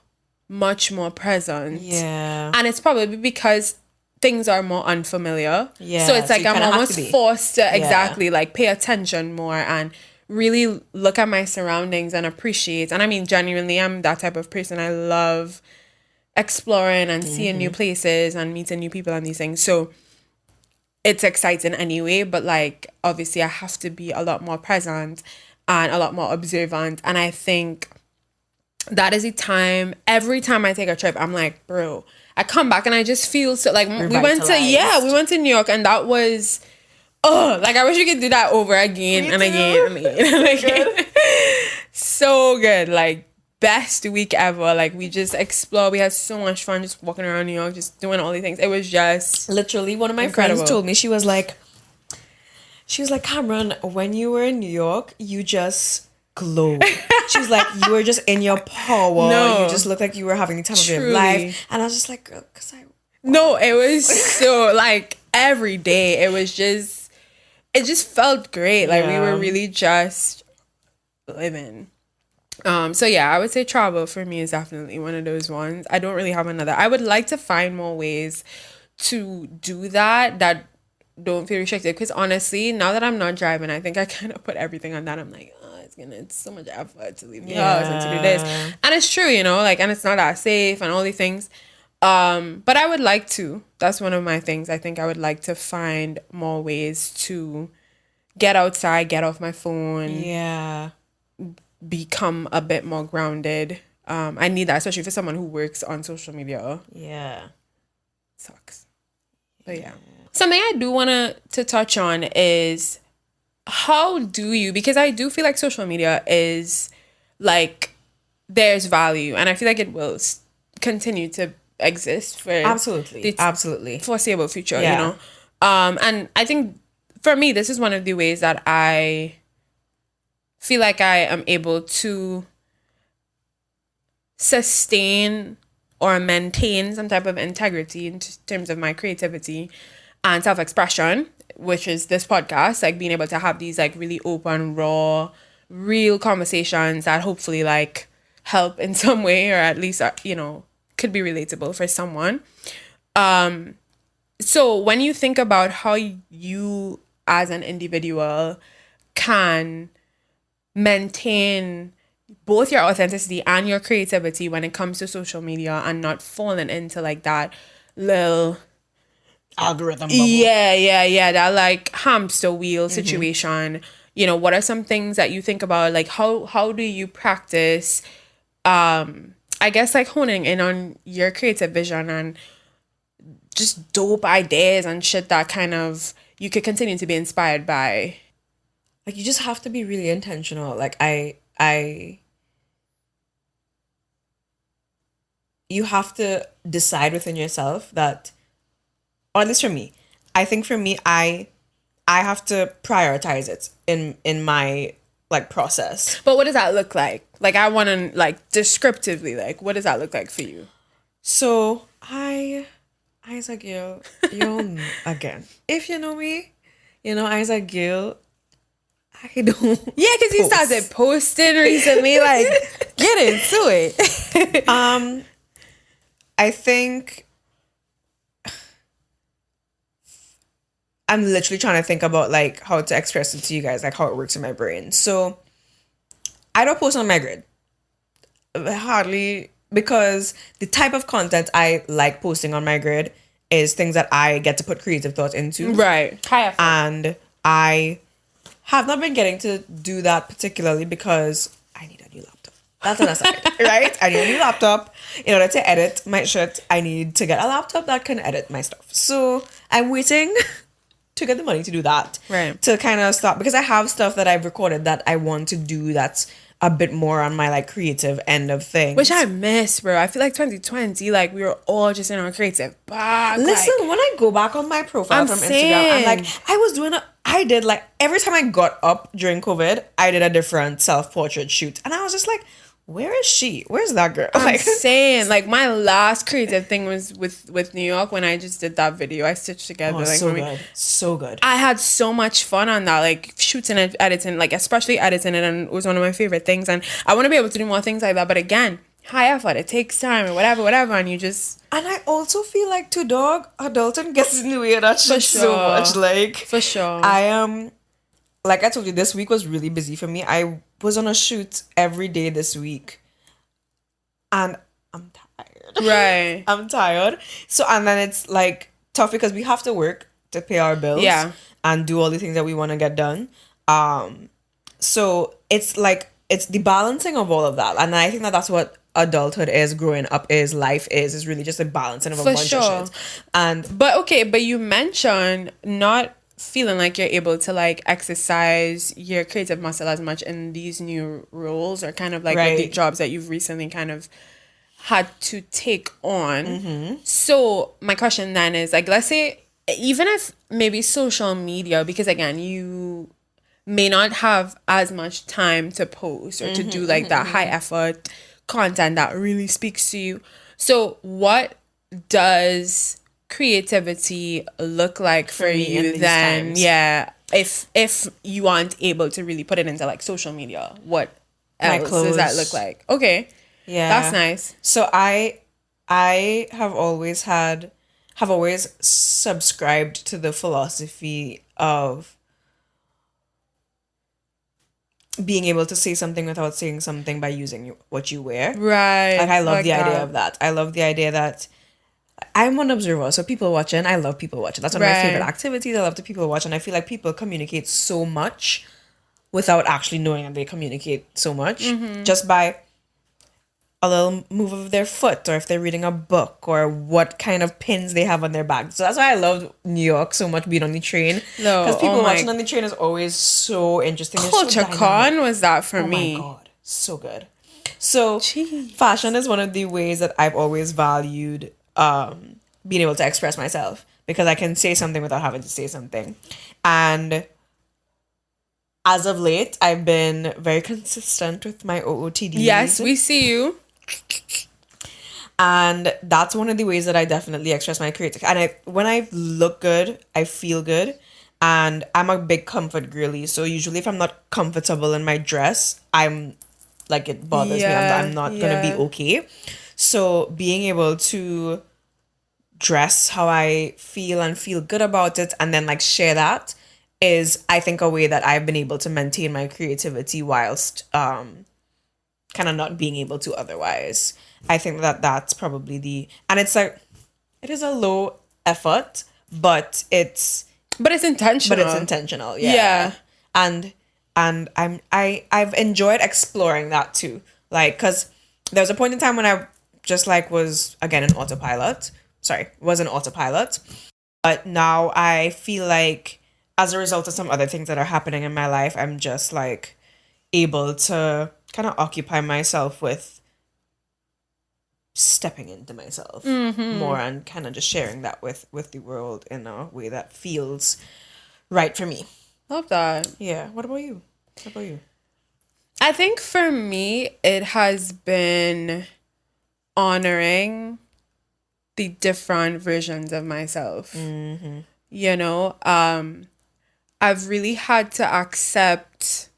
much more present. Yeah. And it's probably because things are more unfamiliar. Yeah. So it's like I'm almost forced to exactly like pay attention more and really look at my surroundings and appreciate. And genuinely, I'm that type of person. I love exploring and seeing new places and meeting new people and these things. So it's exciting anyway, but like obviously I have to be a lot more present and a lot more observant. And I think that is a time, every time I take a trip, I'm like, bro, I come back and I just feel so like we went to New York, and that was like I wish we could do that over again and again and again and again. So good. Like best week ever. Like we just explored. We had so much fun just walking around New York, just doing all these things. It was just literally one of my friends told me, she was like, Cameron, when you were in New York, you just glowed. She was like, you were just in your power. You just looked like you were having the time of your life. And I was just like, girl, no, it was so like every day it just felt great. Like we were really just living. So yeah, I would say travel for me is definitely one of those ones. I don't really have another. I would like to find more ways to do that don't feel restricted, because honestly, now that I'm not driving, I think I kind of put everything on that. I'm like, it's so much effort to leave the house and to do this, and it's true, like, and it's not that safe and all these things, but I would like to. That's one of my things. I think I would like to find more ways to get outside, get off my phone, become a bit more grounded. I need that, especially for someone who works on social media. Sucks. But yeah. Something I do want to touch on is how do you, because I do feel like social media is like, there's value, and I feel like it will continue to exist for absolutely foreseeable future, and I think for me, this is one of the ways that I feel like I am able to sustain or maintain some type of integrity in terms of my creativity and self-expression, which is this podcast, like being able to have these like really open, raw, real conversations that hopefully like help in some way, or at least, could be relatable for someone. So when you think about how you as an individual can maintain both your authenticity and your creativity when it comes to social media and not falling into like that little algorithm bubble. That like hamster wheel situation, what are some things that you think about, like how do you practice I guess like honing in on your creative vision and just dope ideas and shit that kind of you could continue to be inspired by? Like, you just have to be really intentional. Like you have to decide within yourself that, or at least for me, I think for me, I have to prioritize it in my like process. But what does that look like? Like, I want to like descriptively, like, what does that look like for you? So I as a girl, again, if you know me, I as a girl, I don't. Yeah, because you started posting recently. Like, get into it. I think I'm literally trying to think about like how to express it to you guys, like how it works in my brain. So I don't post on my grid. Hardly, because the type of content I like posting on my grid is things that I get to put creative thought into. Right. And I have not been getting to do that particularly because I need a new laptop. That's an aside, right? I need a new laptop. In order to edit my shit, I need to get a laptop that can edit my stuff. So I'm waiting to get the money to do that. Right. To kind of stop, because I have stuff that I've recorded that I want to do that's a bit more on my like creative end of things. Which I miss, bro. I feel like 2020, like we were all just in our creative bag. Listen, when I go back on my profile from Instagram, I'm like, I did like, every time I got up during COVID, I did a different self-portrait shoot. And I was just like, where is she? Where's that girl? I'm saying, like, my last creative thing was with New York when I just did that video. I stitched together. Like, so good. I had so much fun on that, like shooting and editing, like especially editing it, and it was one of my favorite things. And I want to be able to do more things like that. But again, high effort. It takes time or whatever. And you just. And I also feel like adulting gets in the way of that shit so much. Like, for sure. I am. Like I told you, this week was really busy for me. I was on a shoot every day this week. And I'm tired. Right. I'm tired. So, and then it's like tough because we have to work to pay our bills and do all the things that we want to get done. So it's like, it's the balancing of all of that. And I think that that's what adulthood is, growing up is, life is really just a balancing of a bunch of shit. But you mentioned not feeling like you're able to like exercise your creative muscle as much in these new roles, or kind of like with the jobs that you've recently kind of had to take on. So my question then is, like, let's say even if maybe social media, because again, you may not have as much time to post or to do like that high effort content that really speaks to you. So what does creativity look like for you then? Times. Yeah. If you aren't able to really put it into like social media, what else does that look like? Okay. Yeah. That's nice. So I have always subscribed to the philosophy of being able to say something without saying something by using what you wear. Right. Like, I love the idea of that. I love the idea that I'm an observer, so people watching, I love people watching. That's one of my favorite activities. I love the people watch, and I feel like people communicate so much without actually knowing that they communicate so much, just by a little move of their foot, or if they're reading a book, or what kind of pins they have on their bag. So that's why I love New York so much, being on the train. Because people watching on the train is always so interesting. Culture Con was that for me. Oh my God. So good. So fashion is one of the ways that I've always valued being able to express myself, because I can say something without having to say something. And as of late, I've been very consistent with my OOTDs. Yes, we see you. And that's one of the ways that I definitely express my creativity. And when I look good, I feel good. And I'm a big comfort girly. So usually if I'm not comfortable in my dress, I'm like, it bothers me. I'm not going to be okay. So being able to dress how I feel and feel good about it, and then like share that, is, I think, a way that I've been able to maintain my creativity whilst kind of not being able to otherwise. I think that that's probably and it's like, it is a low effort, but it's intentional. Yeah. And I've enjoyed exploring that too. Like, cause there was a point in time when I just like was again an autopilot. But now I feel like, as a result of some other things that are happening in my life, I'm just like able to kind of occupy myself with stepping into myself more, and kind of just sharing that with the world in a way that feels right for me. Love that. Yeah. What about you? I think for me, it has been honoring the different versions of myself. You know, I've really had to accept,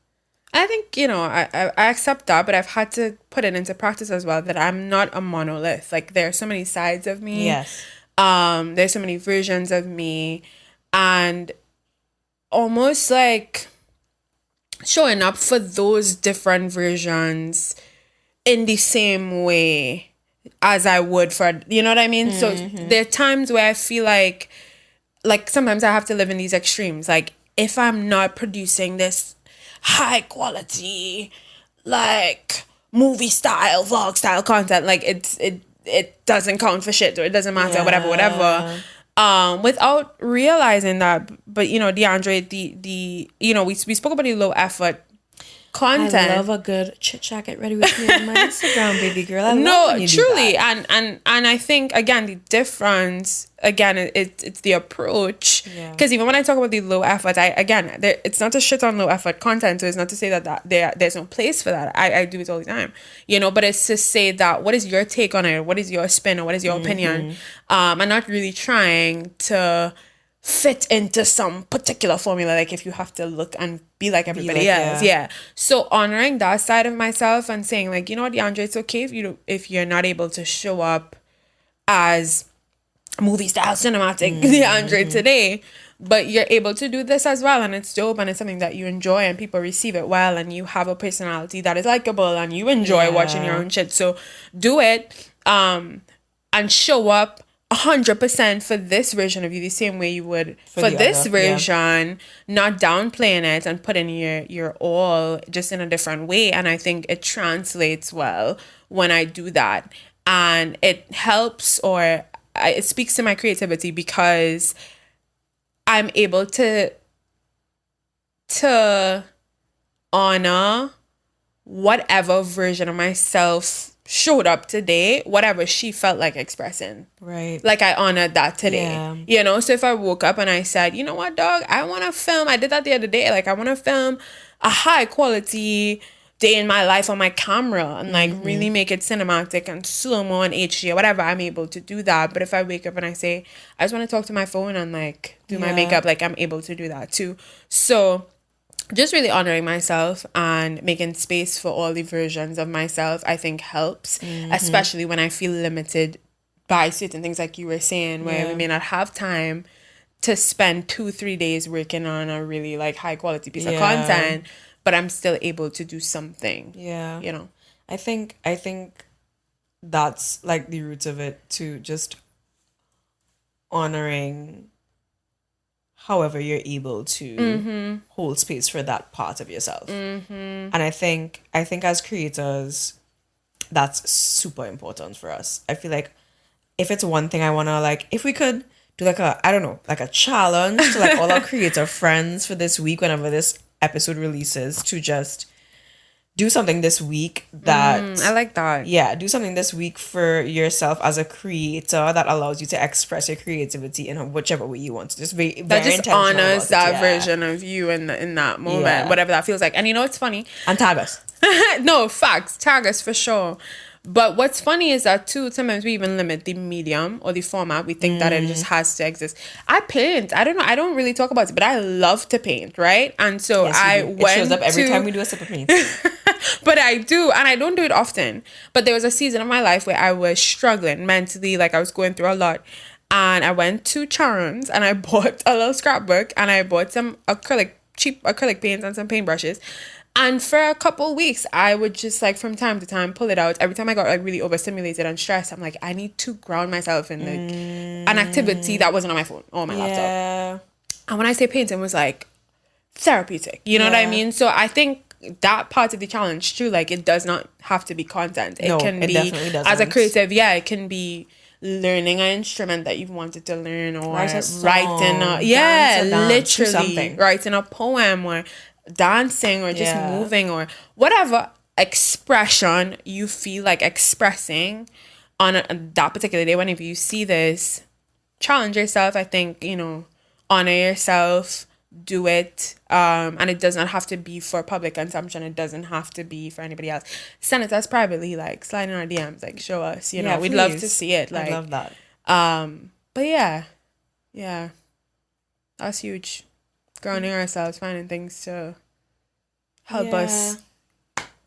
I think, you know, I accept that, but I've had to put it into practice as well, that I'm not a monolith. Like, there are so many sides of me. Yes. There's so many versions of me, and almost like showing up for those different versions in the same way as I would for, you know what I mean? So there are times where I feel like sometimes I have to live in these extremes. Like, if I'm not producing this high quality, like movie style, vlog style content, like it doesn't count for shit, or it doesn't matter, whatever. Without realizing that, but you know, DeAndre, the you know, we spoke about the low effort content. I love a good chit chat. Get ready with me on my Instagram, baby girl. I love when you truly, do that. and I think again the difference it's the approach, because even when I talk about the low effort, it's not to shit on low effort content, so it's not to say that there's no place for that. I do it all the time, you know, but it's to say that what is your take on it, what is your spin, or what is your opinion, and not really trying to fit into some particular formula, like if you have to look and be like everybody else. So honoring that side of myself and saying, like, you know what, DeAndre, it's okay if you're not able to show up as movie style cinematic DeAndre today, but you're able to do this as well, and it's dope, and it's something that you enjoy, and people receive it well, and you have a personality that is likable, and you enjoy watching your own shit. So do it, and show up 100% for this version of you the same way you would for the this other, yeah. version, not downplaying it and putting your all just in a different way. And I think it translates well when I do that, and it helps, or it speaks to my creativity because I'm able to honor whatever version of myself showed up today, whatever she felt like expressing. Right. Like I honored that today. Yeah. You know, so if I woke up and I said, you know what, dog, I want to film. I did that the other day. Like I want to film a high quality day in my life on my camera and like really make it cinematic and slow-mo and HD or whatever, I'm able to do that. But if I wake up and I say, I just want to talk to my phone and like do my makeup, like I'm able to do that too. So just really honoring myself and making space for all the versions of myself, I think helps, especially when I feel limited by certain things like you were saying, where we may not have time to spend 2-3 days working on a really like high quality piece of content, but I'm still able to do something. Yeah. You know? I think that's like the roots of it, to just honoring however you're able to hold space for that part of yourself. And I think as creators, that's super important for us. I feel like if it's one thing I want to, like, if we could do like a, I don't know, like a challenge to like all our creator friends for this week, whenever this episode releases, to just do something this week that I like that. Yeah, do something this week for yourself as a creator that allows you to express your creativity in whichever way you want to. Just be that very just intentional honors about it, that version of you in that moment, Yeah. whatever that feels like. And you know what's funny? And tag us. No, facts. Tag us for sure. But what's funny is that too, sometimes we even limit the medium or the format. We think that it just has to exist. I paint. I don't know. I don't really talk about it, but I love to paint, right? And so Yes, you do. It shows up every to- time we do a sip of paint. But I do, and I don't do it often. But there was a season of my life where I was struggling mentally, like I was going through a lot. And I went to Charms and I bought a little scrapbook and I bought some cheap acrylic paints and some paintbrushes. And for a couple weeks, I would just like from time to time pull it out. Every time I got like really overstimulated and stressed, I'm like, I need to ground myself in like an activity that wasn't on my phone or on my laptop. And when I say painting, it was like therapeutic. You know what I mean? So I think that part of the challenge too, like it does not have to be content. It can be, definitely doesn't. as a creative, it can be learning an instrument that you've wanted to learn, or Write a song, writing dance, literally something. writing a poem or dancing or just moving or whatever expression you feel like expressing on that particular day. Whenever you see this, challenge yourself. I think, you know, honor yourself, do it, and it does not have to be for public consumption. It doesn't have to be for anybody else. Send it to us privately, like slide in our DMs, like show us, you know, we'd love to see it. Like, I love that. But yeah, that's huge. Grounding ourselves, finding things to help us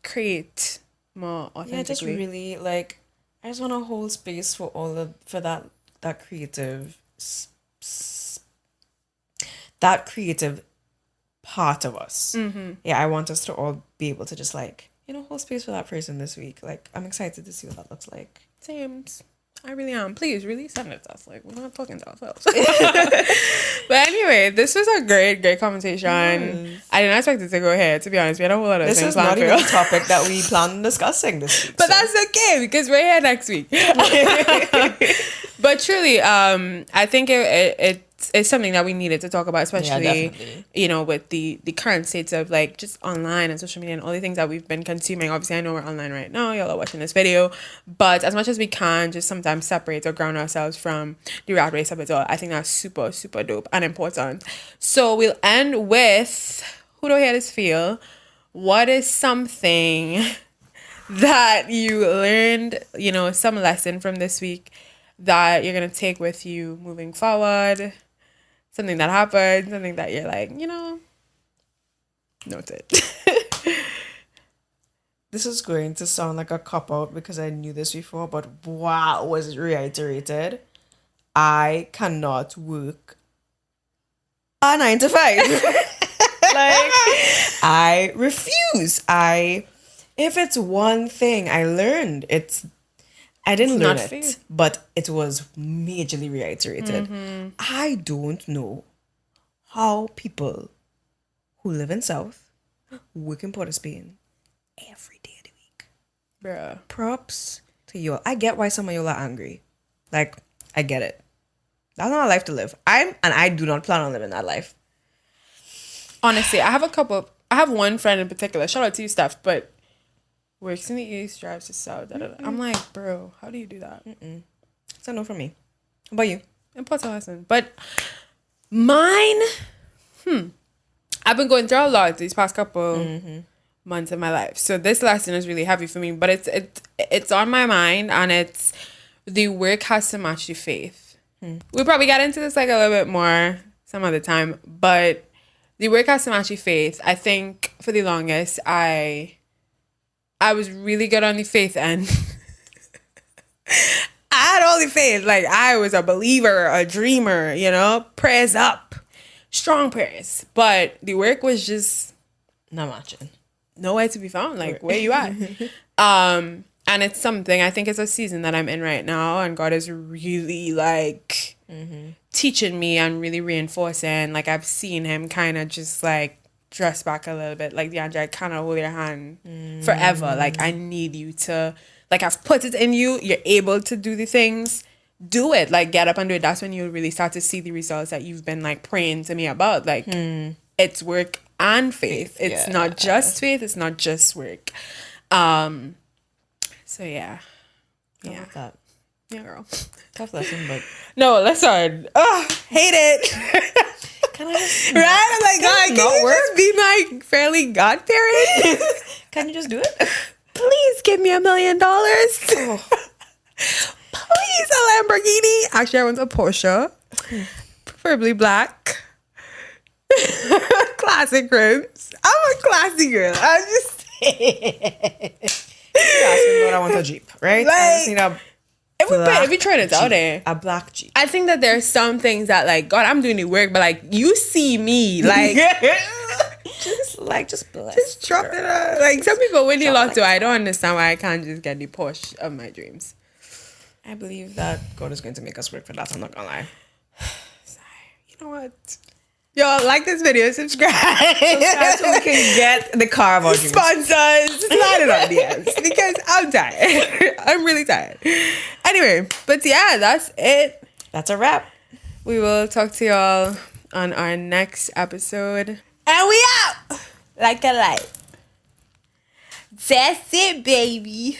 create more authentically. Yeah, just really like, I just want to hold space for for that creative that creative part of us. Yeah, I want us to all be able to just like, you know, hold space for that person this week. Like, I'm excited to see what that looks like. Same. I really am. Please, really send it to us. Like, we're not talking to ourselves. But anyway, this was a great conversation. Yes. I didn't expect it to go here, to be honest. We had a whole lot of This things is not planned even for. a topic that we plan on discussing this week. But so. that's okay, because we're here next week. But truly, I think it's something that we needed to talk about, especially, you know, with the current states of like just online and social media and all the things that we've been consuming. Obviously, I know we're online right now. Y'all are watching this video. But as much as we can, just sometimes separate or ground ourselves from the rat race of it all. I think that's super, super dope and important. So we'll end with, who do I hear this feel? What is something that you learned, you know, some lesson from this week that you're going to take with you moving forward? Something that happened, something that you're like, you know, noted. This is going to sound like a cop-out because I knew this before, but wow, was it reiterated? I cannot work a 9 to 5. Like, I refuse. If it's one thing I learned, I didn't It's learn not it, faith. but it was majorly reiterated. I don't know how people who live in South work in Port of Spain every day of the week. Bruh. Props to you. I get why some of you are angry. Like, I get it. That's not a life to live. I do not plan on living that life. Honestly, I have one friend in particular. Shout out to you, Steph, but works in the East, drives to South. I'm like, bro, how do you do that? It's a no from me. How about you? Important lesson. But mine, I've been going through a lot these past couple months of my life. So this lesson is really heavy for me, but it's on my mind, and it's the work has to match the faith. We'll probably get into this like a little bit more some other time, but the work has to match the faith. I think for the longest, I was really good on the faith end. I had all the faith. Like, I was a believer, a dreamer, prayers up, strong prayers. But the work was just Not matching. nowhere to be found. Like, where you at? And it's something, I think it's a season that I'm in right now, and God is really like teaching me and really reinforcing. Like, I've seen him kind of just like dress back a little bit, like DeAndre, I kind of hold your hand forever. Like, I need you to, like, I've put it in you, you're able to do the things, do it, like, get up and do it. That's when you really start to see the results that you've been like praying to me about. Like, it's work and faith. It's not just faith, it's not just work. So yeah. I love that. Yeah, girl. Tough lesson, but No, that's hard. Oh, hate it. can I just Right? I'm like, God, can not you work? just be my fairly godparent? can you just do it? Please give me $1 million. Please, a Lamborghini. Actually, I want a Porsche. Preferably black. Classic rims. I'm a classy girl. I'm just You're asking what I want a Jeep, right? I just Like, need a if we trade it out there. a black Jeep. I think that there's some things that, like, God, I'm doing the work, but like, you see me, like, just bless. just drop it out. Like, some people win the lotto. I don't understand why I can't just get the Porsche of my dreams. I believe that God is going to make us work for that. I'm not gonna lie. You know what? Y'all like this video, subscribe. That's so we can get the car of our dreams. Sponsors, slide it on DMs because I'm tired. I'm really tired. Anyway, but yeah, that's it. That's a wrap. We will talk to y'all on our next episode. And we out like a light. That's it, baby.